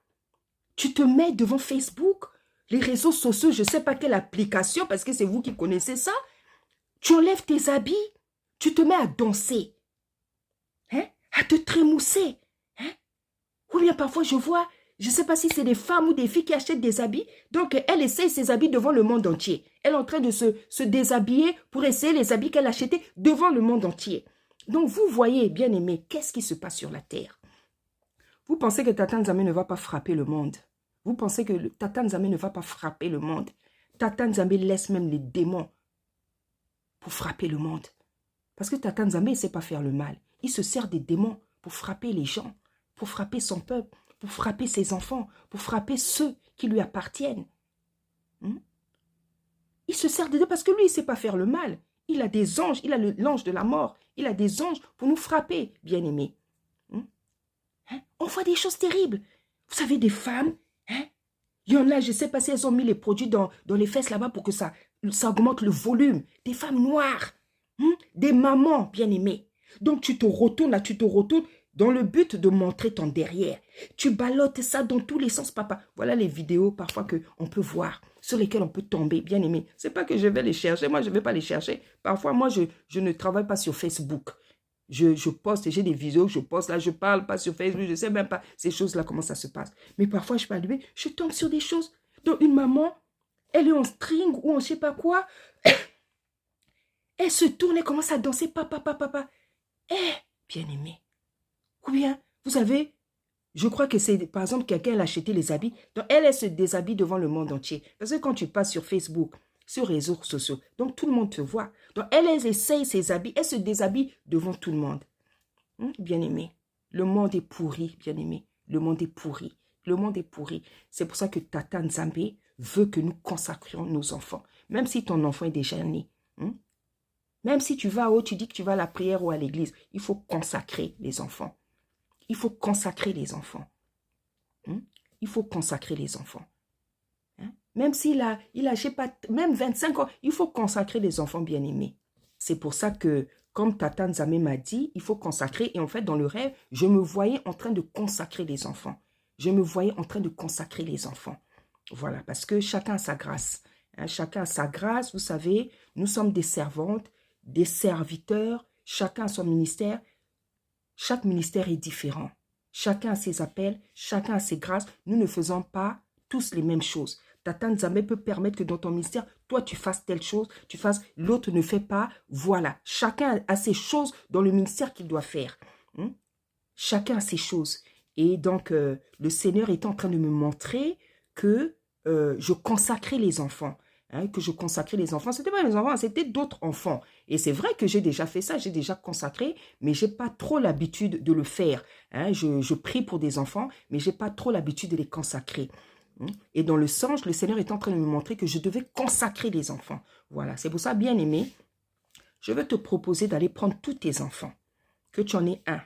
tu te mets devant Facebook, les réseaux sociaux, je ne sais pas quelle application, parce que c'est vous qui connaissez ça. Tu enlèves tes habits, tu te mets à danser, à te trémousser. Ou bien parfois, je vois, je ne sais pas si c'est des femmes ou des filles qui achètent des habits. Donc, elle essaye ses habits devant le monde entier. Elle est en train de se déshabiller pour essayer les habits qu'elle a achetés devant le monde entier. Donc, vous voyez, bien aimé, qu'est-ce qui se passe sur la terre? Vous pensez que Tata Nzambe ne va pas frapper le monde? Vous pensez que Tata Nzambe ne va pas frapper le monde? Tata Nzambe laisse même les démons pour frapper le monde. Parce que Tata Nzambe ne sait pas faire le mal. Il se sert des démons pour frapper les gens, pour frapper son peuple, pour frapper ses enfants, pour frapper ceux qui lui appartiennent. Il se sert de Dieu parce que lui, il ne sait pas faire le mal. Il a des anges, il a l'ange de la mort. Il a des anges pour nous frapper, bien-aimés. On voit des choses terribles. Vous savez, des femmes, il y en a, je ne sais pas si elles ont mis les produits dans les fesses là-bas pour que ça augmente le volume. Des femmes noires, des mamans bien-aimées. Donc, tu te retournes là, tu te retournes dans le but de montrer ton derrière. Tu ballottes ça dans tous les sens, papa. Voilà les vidéos parfois qu'on peut voir, sur lesquelles on peut tomber, bien-aimé. Ce n'est pas que je vais les chercher, moi je ne vais pas les chercher. Parfois, moi, je ne travaille pas sur Facebook. Je poste, j'ai des vidéos que je poste là, je parle pas sur Facebook, je ne sais même pas ces choses-là, comment ça se passe. Mais parfois, je peux allumer, je tombe sur des choses. Donc, une maman, elle est en string ou en je ne sais pas quoi. Elle se tourne et commence à danser, papa, papa, papa. Bien-aimé. Ou bien, vous savez, je crois que c'est, par exemple, quelqu'un elle a acheté les habits. Donc, elle se déshabille devant le monde entier. Parce que quand tu passes sur Facebook, sur les réseaux sociaux, donc tout le monde te voit. Donc, elle essaye ses habits, elle se déshabille devant tout le monde. Bien-aimé, le monde est pourri, bien-aimé. Le monde est pourri. Le monde est pourri. C'est pour ça que Tata Nzambe veut que nous consacrions nos enfants. Même si ton enfant est déjà né. Même si tu vas tu dis que tu vas à la prière ou à l'église, il faut consacrer les enfants. Il faut consacrer les enfants. Il faut consacrer les enfants. Même s'il a, je sais pas, même 25 ans, il faut consacrer les enfants bien-aimés. C'est pour ça que, comme Tata Nzambe m'a dit, il faut consacrer. Et en fait, dans le rêve, je me voyais en train de consacrer les enfants. Je me voyais en train de consacrer les enfants. Voilà, parce que chacun a sa grâce. Chacun a sa grâce, vous savez, nous sommes des servantes, des serviteurs, chacun a son ministère. Chaque ministère est différent. Chacun a ses appels, chacun a ses grâces. Nous ne faisons pas tous les mêmes choses. Tata Nzambe peut permettre que dans ton ministère, toi tu fasses telle chose, tu fasses, l'autre ne fait pas. Voilà, chacun a ses choses dans le ministère qu'il doit faire. Chacun a ses choses. Et donc, le Seigneur est en train de me montrer que je consacrais les enfants. Que je consacrais les enfants. Ce n'était pas mes enfants, c'était d'autres enfants. Et c'est vrai que j'ai déjà fait ça, j'ai déjà consacré, mais je n'ai pas trop l'habitude de le faire. Je prie pour des enfants, mais je n'ai pas trop l'habitude de les consacrer. Et dans le songe, le Seigneur est en train de me montrer que je devais consacrer les enfants. Voilà, c'est pour ça, bien aimé, je vais te proposer d'aller prendre tous tes enfants. Que tu en aies un,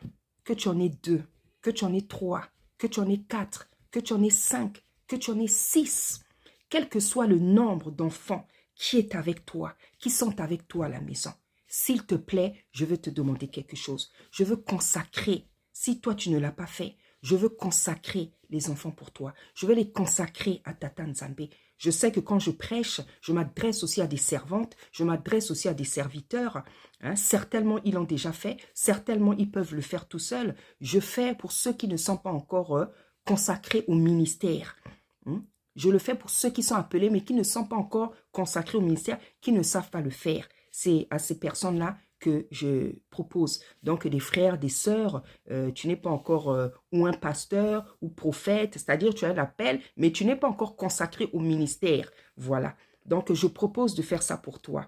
que tu en aies deux, que tu en aies trois, que tu en aies quatre, que tu en aies cinq, que tu en aies six. Quel que soit le nombre d'enfants qui est avec toi, qui sont avec toi à la maison, s'il te plaît, je veux te demander quelque chose. Je veux consacrer, si toi tu ne l'as pas fait, je veux consacrer les enfants pour toi. Je veux les consacrer à Tata Nzambe. Je sais que quand je prêche, je m'adresse aussi à des servantes, je m'adresse aussi à des serviteurs. Certainement, ils l'ont déjà fait. Certainement, ils peuvent le faire tout seuls. Je fais pour ceux qui ne sont pas encore consacrés au ministère. Je le fais pour ceux qui sont appelés, mais qui ne sont pas encore consacrés au ministère, qui ne savent pas le faire. C'est à ces personnes-là que je propose. Donc, des frères, des sœurs, tu n'es pas encore ou un pasteur ou prophète, c'est-à-dire tu as l'appel, mais tu n'es pas encore consacré au ministère. Voilà. Donc, je propose de faire ça pour toi.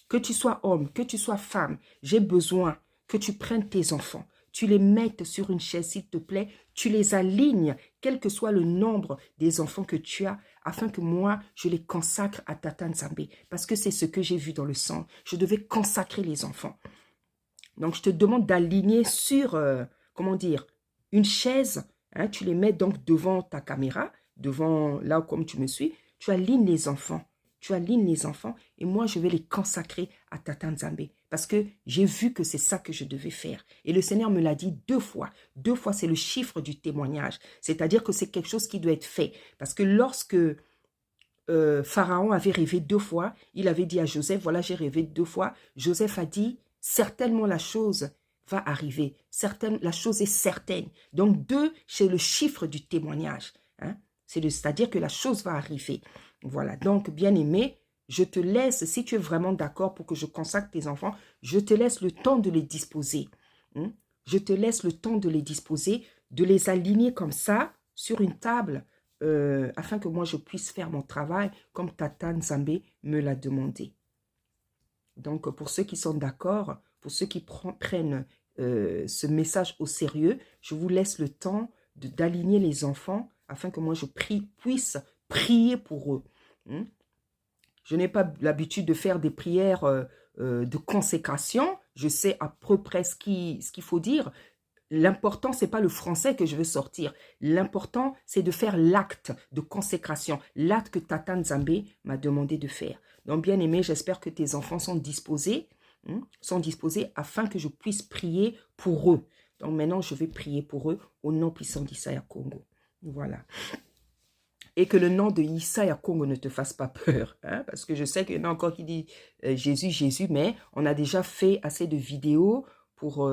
Que tu sois homme, que tu sois femme, j'ai besoin que tu prennes tes enfants, tu les mettes sur une chaise, s'il te plaît, tu les alignes, quel que soit le nombre des enfants que tu as, afin que moi, je les consacre à Tata Nzambe. Parce que c'est ce que j'ai vu dans le sang. Je devais consacrer les enfants. Donc, je te demande d'aligner sur, comment dire, une chaise. Tu les mets donc devant ta caméra, devant là comme tu me suis. Tu alignes les enfants. Tu alignes les enfants et moi, je vais les consacrer à Tata Nzambe. Parce que j'ai vu que c'est ça que je devais faire. Et le Seigneur me l'a dit 2 fois. 2 fois, c'est le chiffre du témoignage. C'est-à-dire que c'est quelque chose qui doit être fait. Parce que lorsque Pharaon avait rêvé 2 fois, il avait dit à Joseph, voilà, j'ai rêvé 2 fois. Joseph a dit, certainement la chose va arriver. La chose est certaine. Donc 2, c'est le chiffre du témoignage. Hein? C'est-à-dire que la chose va arriver. Voilà, donc bien-aimé, je te laisse, si tu es vraiment d'accord pour que je consacre tes enfants, je te laisse le temps de les disposer. Hein? Je te laisse le temps de les disposer, de les aligner comme ça, sur une table, afin que moi je puisse faire mon travail comme Tata Nzambe me l'a demandé. Donc pour ceux qui sont d'accord, pour ceux qui prennent ce message au sérieux, je vous laisse le temps d'aligner les enfants afin que moi je puisse prier pour eux. Hein? Je n'ai pas l'habitude de faire des prières de consécration. Je sais à peu près ce qu'il faut dire. L'important, ce n'est pas le français que je veux sortir. L'important, c'est de faire l'acte de consécration, l'acte que Tata Nzambe m'a demandé de faire. Donc, bien aimé, j'espère que tes enfants sont disposés afin que je puisse prier pour eux. Donc, maintenant, je vais prier pour eux au nom puissant d'Issaïa Congo. Voilà. Et que le nom de Issaïa Congo ne te fasse pas peur. Hein, parce que je sais qu'il y en a encore qui disent Jésus, Jésus, mais on a déjà fait assez de vidéos pour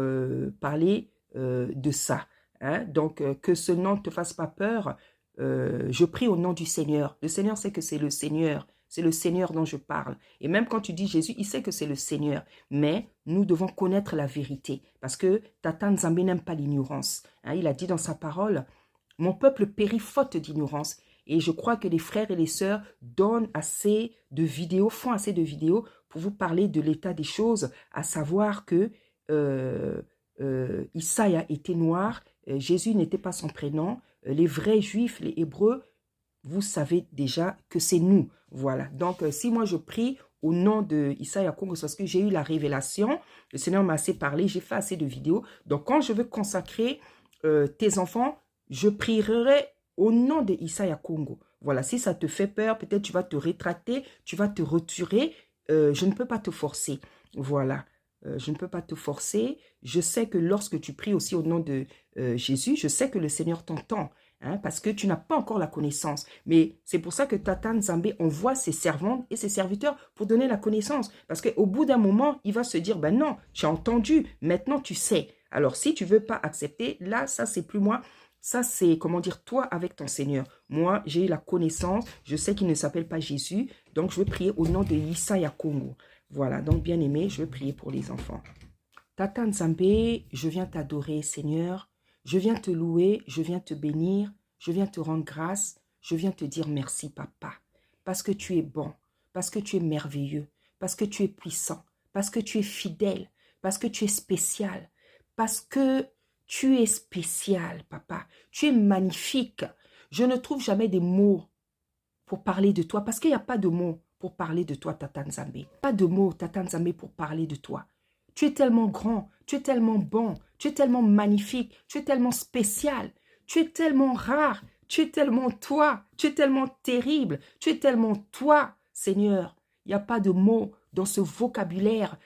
parler de ça. Hein? Donc, que ce nom ne te fasse pas peur. Je prie au nom du Seigneur. Le Seigneur sait que c'est le Seigneur. C'est le Seigneur dont je parle. Et même quand tu dis Jésus, il sait que c'est le Seigneur. Mais nous devons connaître la vérité. Parce que Tata Nzambe n'aime pas l'ignorance. Hein? Il a dit dans sa parole, « Mon peuple périt faute d'ignorance. » Et je crois que les frères et les sœurs donnent assez de vidéos, font assez de vidéos pour vous parler de l'état des choses, à savoir que Isaïa était noir, Jésus n'était pas son prénom, les vrais juifs, les hébreux, vous savez déjà que c'est nous. Voilà, donc si moi je prie au nom de Isaïa Congo, c'est parce que j'ai eu la révélation, le Seigneur m'a assez parlé, j'ai fait assez de vidéos, donc quand je veux consacrer tes enfants, je prierai au nom de Isaïa Congo. Voilà, si ça te fait peur, peut-être tu vas te rétracter, tu vas te retirer, je ne peux pas te forcer. Voilà. Je ne peux pas te forcer. Je sais que lorsque tu pries aussi au nom de Jésus, je sais que le Seigneur t'entend, hein, parce que tu n'as pas encore la connaissance. Mais c'est pour ça que Tata Nzambe envoie ses servantes et ses serviteurs pour donner la connaissance. Parce qu'au bout d'un moment, il va se dire, ben non, tu as entendu, maintenant tu sais. Alors si tu ne veux pas accepter, là, ça c'est plus moi. Ça, c'est, comment dire, toi avec ton Seigneur. Moi, j'ai eu la connaissance. Je sais qu'il ne s'appelle pas Jésus. Donc, je vais prier au nom de Isaïa Congo. Voilà, donc bien aimé, je vais prier pour les enfants. Tata Nzambe, je viens t'adorer, Seigneur. Je viens te louer, je viens te bénir. Je viens te rendre grâce. Je viens te dire merci, Papa. Parce que tu es bon, parce que tu es merveilleux, parce que tu es puissant, parce que tu es fidèle, parce que tu es spécial, parce que tu es spécial, Papa. Tu es magnifique. Je ne trouve jamais des mots pour parler de toi parce qu'il n'y a pas de mots pour parler de toi, Tata Nzambe. Pas de mots, Tata Nzambe, pour parler de toi. Tu es tellement grand, tu es tellement bon, tu es tellement magnifique, tu es tellement spécial, tu es tellement rare, tu es tellement toi, tu es tellement terrible, tu es tellement toi, Seigneur. Il n'y a pas de mots dans ce vocabulaire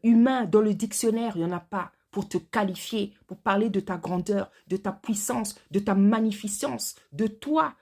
humain, dans le dictionnaire, il n'y en a pas pour te qualifier, pour parler de ta grandeur, de ta puissance, de ta magnificence, de toi,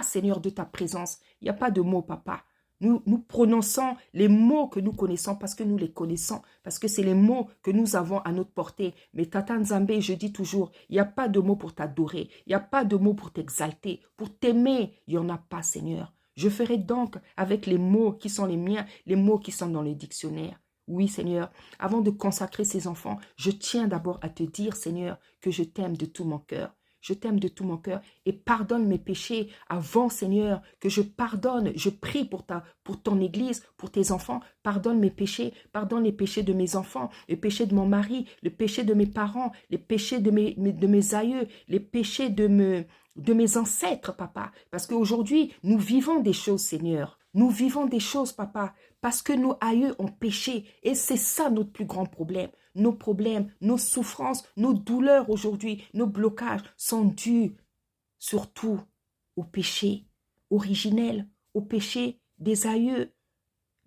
Seigneur, de ta présence. Il n'y a pas de mots, Papa. Nous prononçons les mots que nous connaissons parce que nous les connaissons, parce que c'est les mots que nous avons à notre portée. Mais Tata Nzambe, je dis toujours, il n'y a pas de mots pour t'adorer, il n'y a pas de mots pour t'exalter, pour t'aimer, il n'y en a pas, Seigneur. Je ferai donc avec les mots qui sont les miens, les mots qui sont dans le dictionnaire. Oui, Seigneur, avant de consacrer ces enfants, je tiens d'abord à te dire, Seigneur, que je t'aime de tout mon cœur. Je t'aime de tout mon cœur et pardonne mes péchés avant, Seigneur, que je pardonne. Je prie pour ton église, pour tes enfants. Pardonne mes péchés, pardonne les péchés de mes enfants, les péchés de mon mari, les péchés de mes parents, les péchés de mes aïeux, les péchés de mes ancêtres, Papa. Parce qu'aujourd'hui, nous vivons des choses, Seigneur. Nous vivons des choses, Papa, parce que nos aïeux ont péché. Et c'est ça notre plus grand problème. Nos problèmes, nos souffrances, nos douleurs aujourd'hui, nos blocages sont dus surtout au péché originel, au péché des aïeux,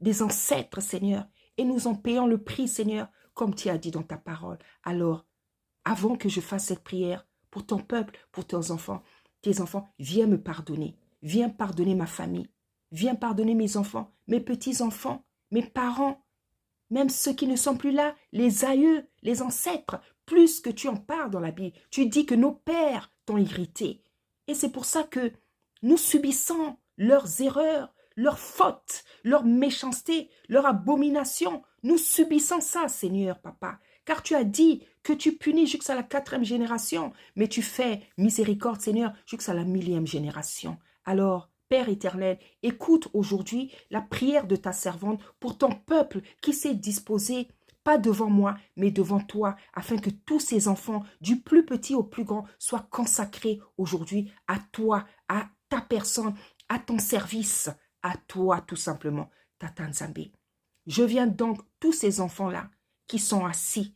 des ancêtres, Seigneur. Et nous en payons le prix, Seigneur, comme tu as dit dans ta parole. Alors, avant que je fasse cette prière pour ton peuple, pour tes enfants, viens me pardonner. Viens pardonner ma famille. Viens pardonner mes enfants, mes petits-enfants, mes parents. même ceux qui ne sont plus là, les aïeux, les ancêtres, plus que tu en parles dans la Bible. Tu dis que nos pères t'ont irrité. Et c'est pour ça que nous subissons leurs erreurs, leurs fautes, leurs méchancetés, leurs abominations. Nous subissons ça, Seigneur, papa. Car tu as dit que tu punis jusqu'à la 4e génération, mais tu fais miséricorde, Seigneur, jusqu'à la 1000e génération. Alors, Père éternel, écoute aujourd'hui la prière de ta servante pour ton peuple qui s'est disposé, pas devant moi, mais devant toi, afin que tous ces enfants, du plus petit au plus grand, soient consacrés aujourd'hui à toi, à ta personne, à ton service, à toi tout simplement, Tata Nzambe. Je viens donc, tous ces enfants-là qui sont assis,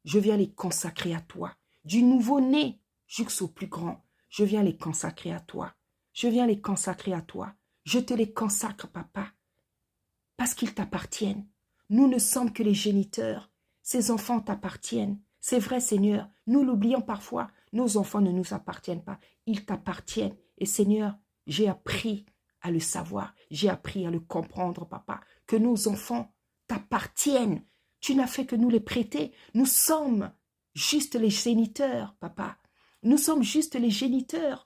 je viens les consacrer à toi, du nouveau-né jusqu'au plus grand, je viens les consacrer à toi. Je viens les consacrer à toi. Je te les consacre, papa, parce qu'ils t'appartiennent. Nous ne sommes que les géniteurs. Ces enfants t'appartiennent. C'est vrai, Seigneur, nous l'oublions parfois. Nos enfants ne nous appartiennent pas. Ils t'appartiennent. Et Seigneur, j'ai appris à le savoir. J'ai appris à le comprendre, papa, que nos enfants t'appartiennent. Tu n'as fait que nous les prêter. Nous sommes juste les géniteurs, papa. Nous sommes juste les géniteurs.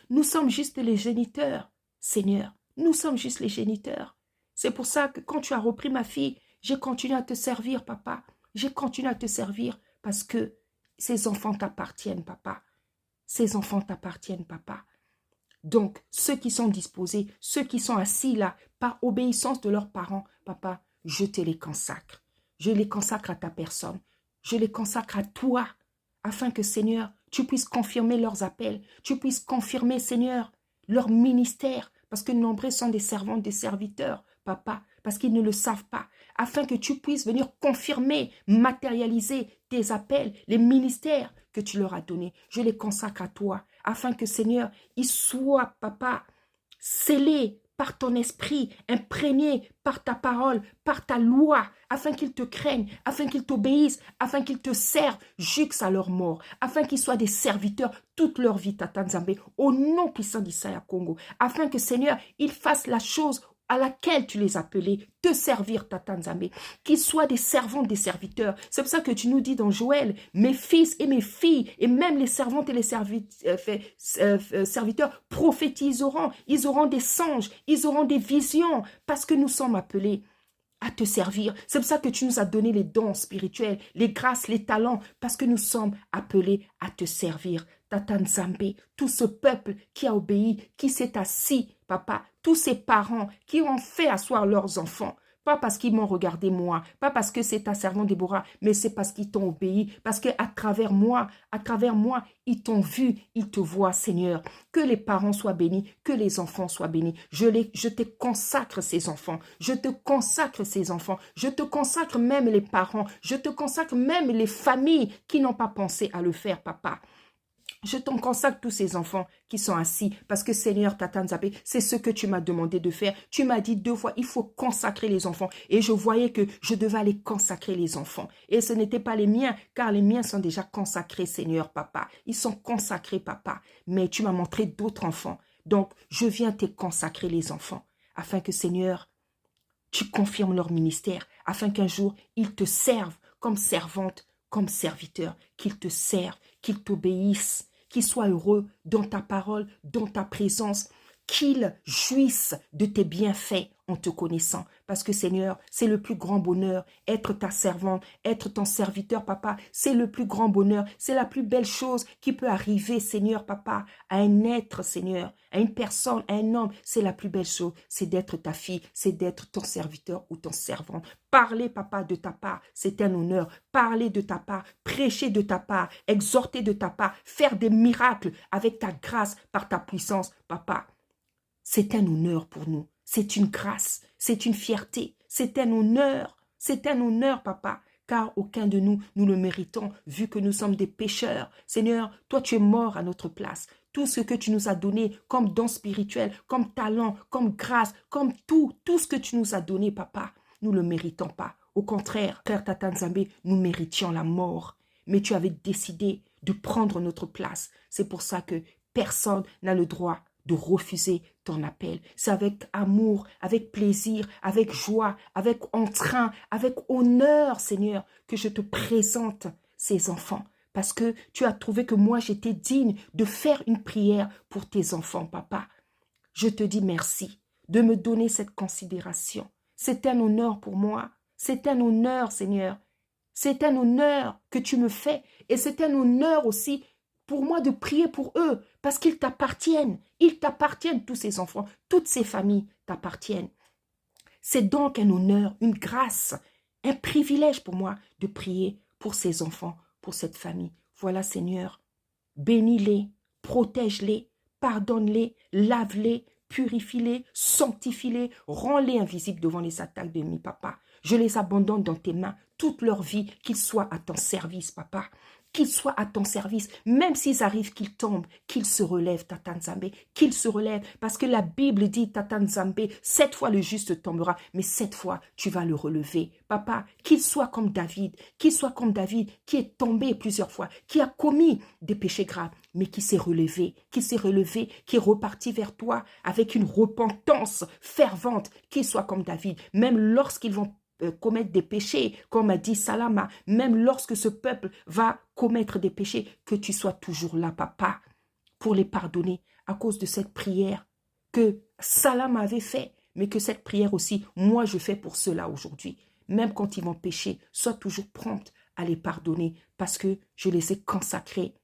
Nous sommes juste les géniteurs, Seigneur. Nous sommes juste les géniteurs. C'est pour ça que quand tu as repris ma fille, j'ai continué à te servir, papa. J'ai continué à te servir parce que ces enfants t'appartiennent, papa. Ces enfants t'appartiennent, papa. Donc, ceux qui sont disposés, ceux qui sont assis là, par obéissance de leurs parents, papa, je te les consacre. Je les consacre à ta personne. Je les consacre à toi, afin que, Seigneur, tu puisses confirmer leurs appels, tu puisses confirmer, Seigneur, leur ministère, parce que nombreux sont des servantes, des serviteurs, papa, parce qu'ils ne le savent pas, afin que tu puisses venir confirmer, matérialiser tes appels, les ministères que tu leur as donnés. Je les consacre à toi, afin que, Seigneur, ils soient, papa, scellés par ton esprit, imprégné par ta parole, par ta loi, afin qu'ils te craignent, afin qu'ils t'obéissent, afin qu'ils te servent jusqu'à leur mort, afin qu'ils soient des serviteurs toute leur vie, Tata Nzambe, au nom puissant d'Issaïa Congo, afin que, Seigneur, ils fassent la chose à laquelle tu les as appelés, te servir, Tata Nzambe, qu'ils soient des servants, des serviteurs. C'est pour ça que tu nous dis dans Joël, mes fils et mes filles, et même les servantes et les serviteurs prophétiseront, ils auront des songes, ils auront des visions, parce que nous sommes appelés à te servir. C'est pour ça que tu nous as donné les dons spirituels, les grâces, les talents, parce que nous sommes appelés à te servir. Tata Nzambe, tout ce peuple qui a obéi, qui s'est assis, papa, tous ces parents qui ont fait asseoir leurs enfants, pas parce qu'ils m'ont regardé moi, pas parce que c'est ta servante Déborah, mais c'est parce qu'ils t'ont obéi, parce qu'à travers moi, ils t'ont vu, ils te voient, Seigneur. Que les parents soient bénis, que les enfants soient bénis. Je te consacre ces enfants, je te consacre ces enfants, je te consacre même les parents, je te consacre même les familles qui n'ont pas pensé à le faire, papa. Je t'en consacre tous ces enfants qui sont assis parce que Seigneur Tata Nzambe, c'est ce que tu m'as demandé de faire. Tu m'as dit 2 fois, il faut consacrer les enfants. Et je voyais que je devais aller consacrer les enfants. Et ce n'étaient pas les miens, car les miens sont déjà consacrés, Seigneur Papa. Ils sont consacrés, Papa. Mais tu m'as montré d'autres enfants. Donc, je viens te consacrer les enfants afin que, Seigneur, tu confirmes leur ministère, afin qu'un jour, ils te servent comme servante, comme serviteur, qu'ils te servent, qu'ils t'obéissent, qu'ils soient heureux dans ta parole, dans ta présence, qu'ils jouissent de tes bienfaits en te connaissant. Parce que Seigneur, c'est le plus grand bonheur, être ta servante, être ton serviteur, papa, c'est le plus grand bonheur, c'est la plus belle chose qui peut arriver, Seigneur, papa, à un être, Seigneur, à une personne, à un homme, c'est la plus belle chose, c'est d'être ta fille, c'est d'être ton serviteur ou ton servante. Parler, papa, de ta part, c'est un honneur. Parler de ta part, prêcher de ta part, exhorter de ta part, faire des miracles avec ta grâce, par ta puissance, papa. C'est un honneur pour nous. C'est une grâce, c'est une fierté, c'est un honneur, papa, car aucun de nous, nous le méritons, vu que nous sommes des pécheurs. Seigneur, toi tu es mort à notre place. Tout ce que tu nous as donné comme don spirituel, comme talent, comme grâce, comme tout ce que tu nous as donné, papa, nous ne le méritons pas. Au contraire, Frère Tata Nzambe, nous méritions la mort. Mais tu avais décidé de prendre notre place. C'est pour ça que personne n'a le droit de refuser ton appel. C'est avec amour, avec plaisir, avec joie, avec entrain, avec honneur, Seigneur, que je te présente ces enfants. Parce que tu as trouvé que moi, j'étais digne de faire une prière pour tes enfants, papa. Je te dis merci de me donner cette considération. C'est un honneur pour moi. C'est un honneur, Seigneur. C'est un honneur que tu me fais. Et c'est un honneur aussi pour moi de prier pour eux, parce qu'ils t'appartiennent. Ils t'appartiennent, tous ces enfants. Toutes ces familles t'appartiennent. C'est donc un honneur, une grâce, un privilège pour moi de prier pour ces enfants, pour cette famille. Voilà, Seigneur, bénis-les, protège-les, pardonne-les, lave-les, purifie-les, sanctifie-les, rends-les invisibles devant les attaques de mi papa. Je les abandonne dans tes mains, toute leur vie, qu'ils soient à ton service, papa. Qu'ils soient à ton service, même s'ils arrivent qu'ils tombent, qu'ils se relèvent, Tata Nzambe, qu'ils se relèvent, parce que la Bible dit, Tata Nzambe, 7 fois le juste tombera, mais 7 fois tu vas le relever. Papa, qu'il soit comme David, qui est tombé plusieurs fois, qui a commis des péchés graves, mais qui s'est relevé, qui est reparti vers toi avec une repentance fervente, qu'il soit comme David, même lorsqu'ils vont commettre des péchés, comme a dit Salama, même lorsque ce peuple va commettre des péchés, que tu sois toujours là, papa, pour les pardonner à cause de cette prière que Salama avait fait, mais que cette prière aussi, moi je fais pour cela aujourd'hui. Même quand ils vont pécher, sois toujours prompte à les pardonner parce que je les ai consacrés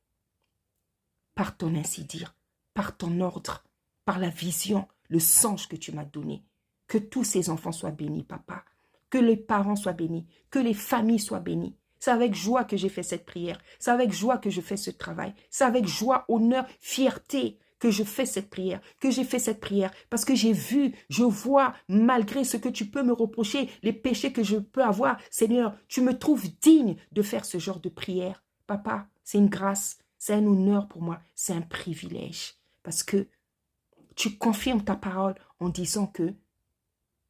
par ton ainsi dire, par ton ordre, par la vision, le songe que tu m'as donné. Que tous ces enfants soient bénis, papa. Que les parents soient bénis, que les familles soient bénies. C'est avec joie que j'ai fait cette prière. C'est avec joie que je fais ce travail. C'est avec joie, honneur, fierté que je fais cette prière, que j'ai fait cette prière. Parce que j'ai vu, je vois, malgré ce que tu peux me reprocher, les péchés que je peux avoir, Seigneur, tu me trouves digne de faire ce genre de prière. Papa, c'est une grâce, c'est un honneur pour moi, c'est un privilège. Parce que tu confirmes ta parole en disant que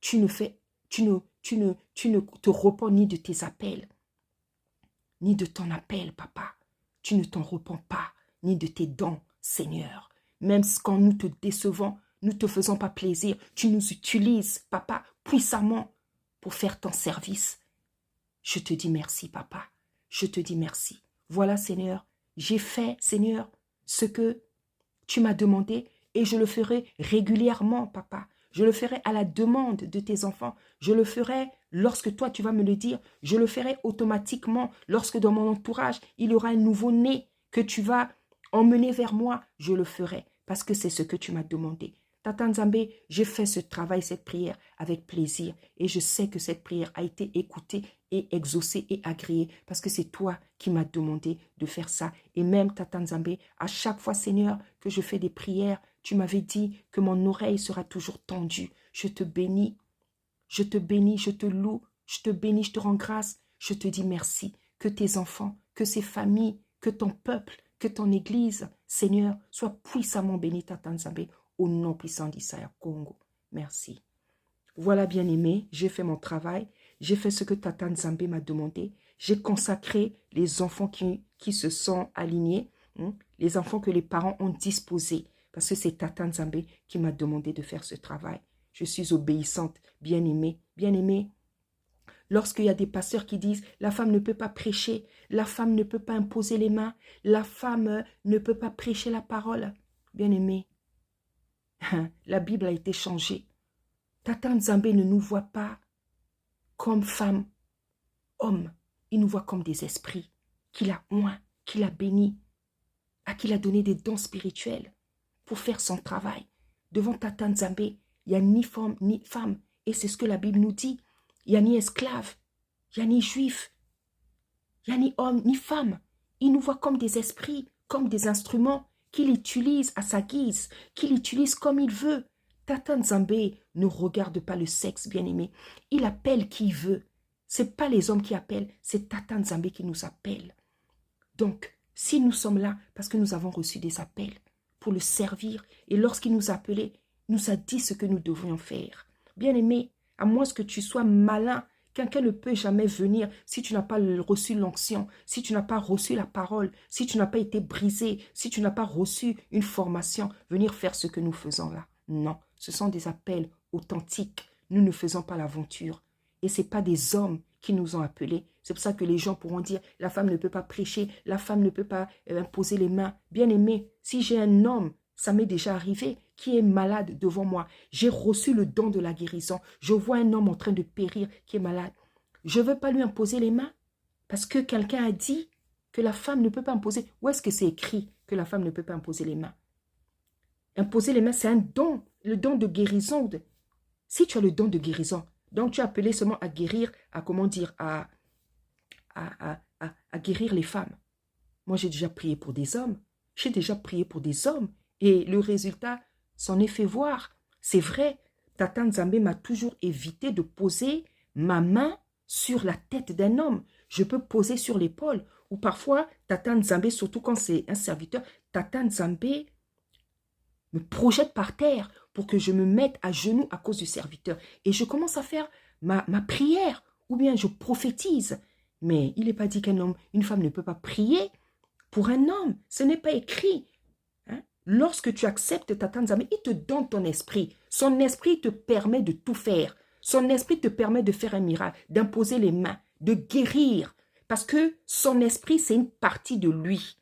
tu ne te repens ni de tes appels, ni de ton appel, papa. Tu ne t'en repens pas, ni de tes dons, Seigneur. Même quand nous te décevons, nous ne te faisons pas plaisir, tu nous utilises, papa, puissamment pour faire ton service. Je te dis merci, papa. Je te dis merci. Voilà, Seigneur, j'ai fait, Seigneur, ce que tu m'as demandé et je le ferai régulièrement, papa. Je le ferai à la demande de tes enfants. Je le ferai lorsque toi, tu vas me le dire. Je le ferai automatiquement lorsque dans mon entourage, il y aura un nouveau-né que tu vas emmener vers moi. Je le ferai parce que c'est ce que tu m'as demandé. Tata Nzambe, j'ai fait ce travail, cette prière avec plaisir et je sais que cette prière a été écoutée et exaucée et agréée parce que c'est toi qui m'as demandé de faire ça. Et même, Tata Nzambe, à chaque fois, Seigneur, que je fais des prières, tu m'avais dit que mon oreille sera toujours tendue. Je te bénis, je te loue, je te bénis, je te rends grâce. Je te dis merci que tes enfants, que ces familles, que ton peuple, que ton église, Seigneur, soient puissamment bénis, Tata Nzambe, au nom puissant d'Issaïa Congo. Merci. Voilà, bien-aimé, j'ai fait mon travail. J'ai fait ce que Tata Nzambe m'a demandé. J'ai consacré les enfants qui se sont alignés, les enfants que les parents ont disposés. Parce que c'est Tata Nzambe qui m'a demandé de faire ce travail. Je suis obéissante, bien-aimée, bien-aimée. Lorsqu'il y a des pasteurs qui disent « la femme ne peut pas prêcher, la femme ne peut pas imposer les mains, la femme ne peut pas prêcher la parole », bien-aimée, la Bible a été changée. Tata Nzambe ne nous voit pas comme femmes, hommes. Il nous voit comme des esprits qu'il a oints, qu'il a bénis, à qui il a donné des dons spirituels pour faire son travail. Devant Tata Nzambe, il n'y a ni femme ni femme. Et c'est ce que la Bible nous dit. Il n'y a ni esclave, il n'y a ni juif, il n'y a ni homme ni femme. Il nous voit comme des esprits, comme des instruments qu'il utilise à sa guise, qu'il utilise comme il veut. Tata Nzambe ne regarde pas le sexe, bien-aimé. Il appelle qui il veut. Ce n'est pas les hommes qui appellent, c'est Tata Nzambe qui nous appelle. Donc, si nous sommes là, parce que nous avons reçu des appels pour le servir, et lorsqu'il nous a appelés, il nous a dit ce que nous devrions faire. Bien-aimé, à moins que tu sois malin, Quelqu'un ne peut jamais venir si tu n'as pas reçu l'onction, si tu n'as pas reçu la parole, si tu n'as pas été brisé, si tu n'as pas reçu une formation, venir faire ce que nous faisons là. Non, ce sont des appels authentiques. Nous ne faisons pas l'aventure. Et ce n'est pas des hommes qui nous ont appelés. C'est pour ça que les gens pourront dire, la femme ne peut pas prêcher, la femme ne peut pas imposer les mains. Bien aimé, si j'ai un homme, ça m'est déjà arrivé, qui est malade devant moi. J'ai reçu le don de la guérison. Je vois un homme en train de périr qui est malade. Je ne veux pas lui imposer les mains parce que quelqu'un a dit que la femme ne peut pas imposer. Où est-ce que c'est écrit que la femme ne peut pas imposer les mains? Imposer les mains, c'est un don, le don de guérison. Si tu as le don de guérison, donc tu es appelé seulement à guérir, à comment dire, à guérir les femmes. Moi, j'ai déjà prié pour des hommes. J'ai déjà prié pour des hommes. Et le résultat s'en est fait voir. C'est vrai, Tata Nzambe m'a toujours évité de poser ma main sur la tête d'un homme. Je peux poser sur l'épaule. Ou parfois, Tata Nzambe, surtout quand c'est un serviteur, Tata Nzambe me projette par terre pour que je me mette à genoux à cause du serviteur. Et je commence à faire ma prière. Ou bien je prophétise. Mais il n'est pas dit qu'un homme, une femme ne peut pas prier pour un homme. Ce n'est pas écrit. Lorsque tu acceptes Tata Nzambe, il te donne ton esprit. Son esprit te permet de tout faire. Son esprit te permet de faire un miracle, d'imposer les mains, de guérir. Parce que son esprit, c'est une partie de lui,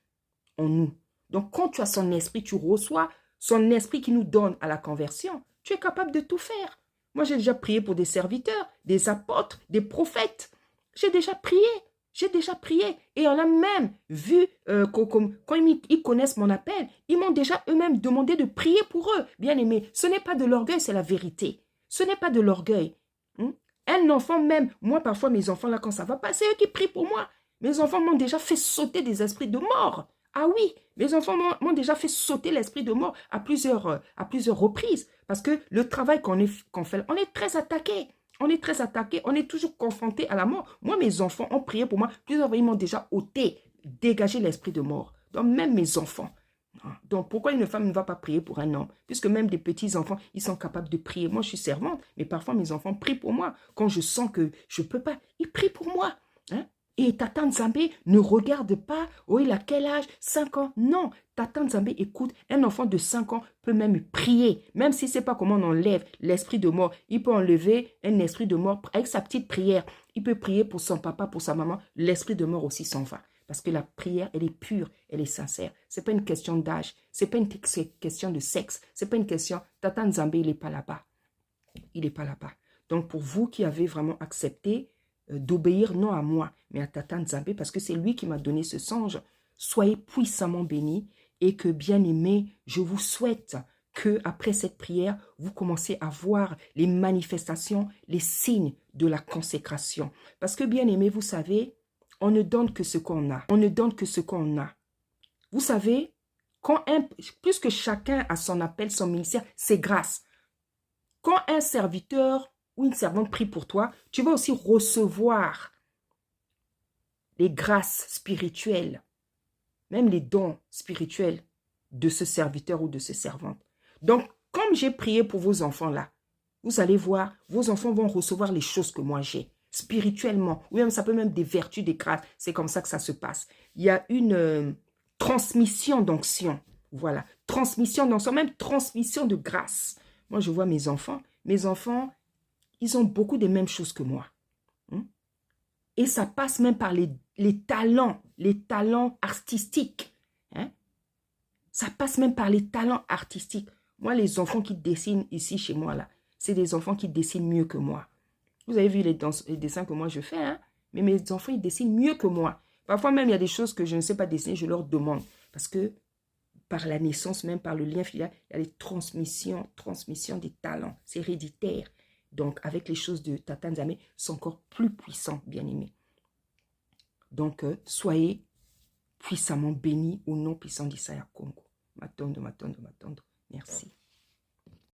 en nous. Donc, quand tu as son esprit, tu reçois son esprit qui nous donne à la conversion. Tu es capable de tout faire. Moi, j'ai déjà prié pour des serviteurs, des apôtres, des prophètes. J'ai déjà prié. J'ai déjà prié et on a même vu, quand ils connaissent mon appel, ils m'ont déjà eux-mêmes demandé de prier pour eux. Bien aimé, ce n'est pas de l'orgueil, c'est la vérité. Ce n'est pas de l'orgueil. Un enfant même, moi parfois mes enfants là quand ça va pas, c'est eux qui prient pour moi. Mes enfants m'ont déjà fait sauter des esprits de mort. Ah oui, mes enfants m'ont déjà fait sauter l'esprit de mort à plusieurs reprises. Parce que le travail qu'on fait, on est très attaqué. On est très attaqué, on est toujours confronté à la mort. Moi, mes enfants ont prié pour moi. Plusieurs fois, ils m'ont déjà ôté, dégagé l'esprit de mort. Donc, même mes enfants. Donc, pourquoi une femme ne va pas prier pour un homme? Puisque même des petits-enfants, ils sont capables de prier. Moi, je suis servante, mais parfois, mes enfants prient pour moi. Quand je sens que je ne peux pas, ils prient pour moi. Et Tata Nzambe ne regarde pas, oh, il a quel âge? 5 ans? Non, Tata Nzambe écoute, un enfant de 5 ans peut même prier, même si ce n'est pas comment on enlève l'esprit de mort. Il peut enlever un esprit de mort avec sa petite prière. Il peut prier pour son papa, pour sa maman. L'esprit de mort aussi s'en va. Parce que la prière, elle est pure, elle est sincère. Ce n'est pas une question d'âge, ce n'est pas une question de sexe, ce n'est pas une question, Tata Nzambe, il n'est pas là-bas. Il n'est pas là-bas. Donc pour vous qui avez vraiment accepté d'obéir non à moi, mais à Tata Nzambe, parce que c'est lui qui m'a donné ce songe. Soyez puissamment bénis et que, bien aimé, je vous souhaite que après cette prière, vous commencez à voir les manifestations, les signes de la consécration. Parce que, bien aimé, vous savez, on ne donne que ce qu'on a. On ne donne que ce qu'on a. Vous savez, plus que chacun a son appel, son ministère, c'est grâce. Quand un serviteur ou une servante prie pour toi, tu vas aussi recevoir les grâces spirituelles, même les dons spirituels de ce serviteur ou de ce servante. Donc, comme j'ai prié pour vos enfants là, vous allez voir, vos enfants vont recevoir les choses que moi j'ai, spirituellement, ou même ça peut même des vertus, des grâces, c'est comme ça que ça se passe. Il y a une transmission d'onction, voilà, transmission d'onction, même transmission de grâce. Moi, je vois mes enfants, ils ont beaucoup des mêmes choses que moi. Et ça passe même par les talents artistiques. Ça passe même par les talents artistiques. Moi, les enfants qui dessinent ici chez moi, là, c'est des enfants qui dessinent mieux que moi. Vous avez vu les dessins que moi je fais, mais mes enfants, ils dessinent mieux que moi. Parfois même, il y a des choses que je ne sais pas dessiner, je leur demande. Parce que par la naissance, même par le lien filial, il y a les transmissions des talents. C'est héréditaire. Donc, avec les choses de Tata Nzambe, c'est encore plus puissant, bien aimé. Donc, soyez puissamment bénis au nom puissant d'Issaïa Congo. Matondo, matondo, matondo.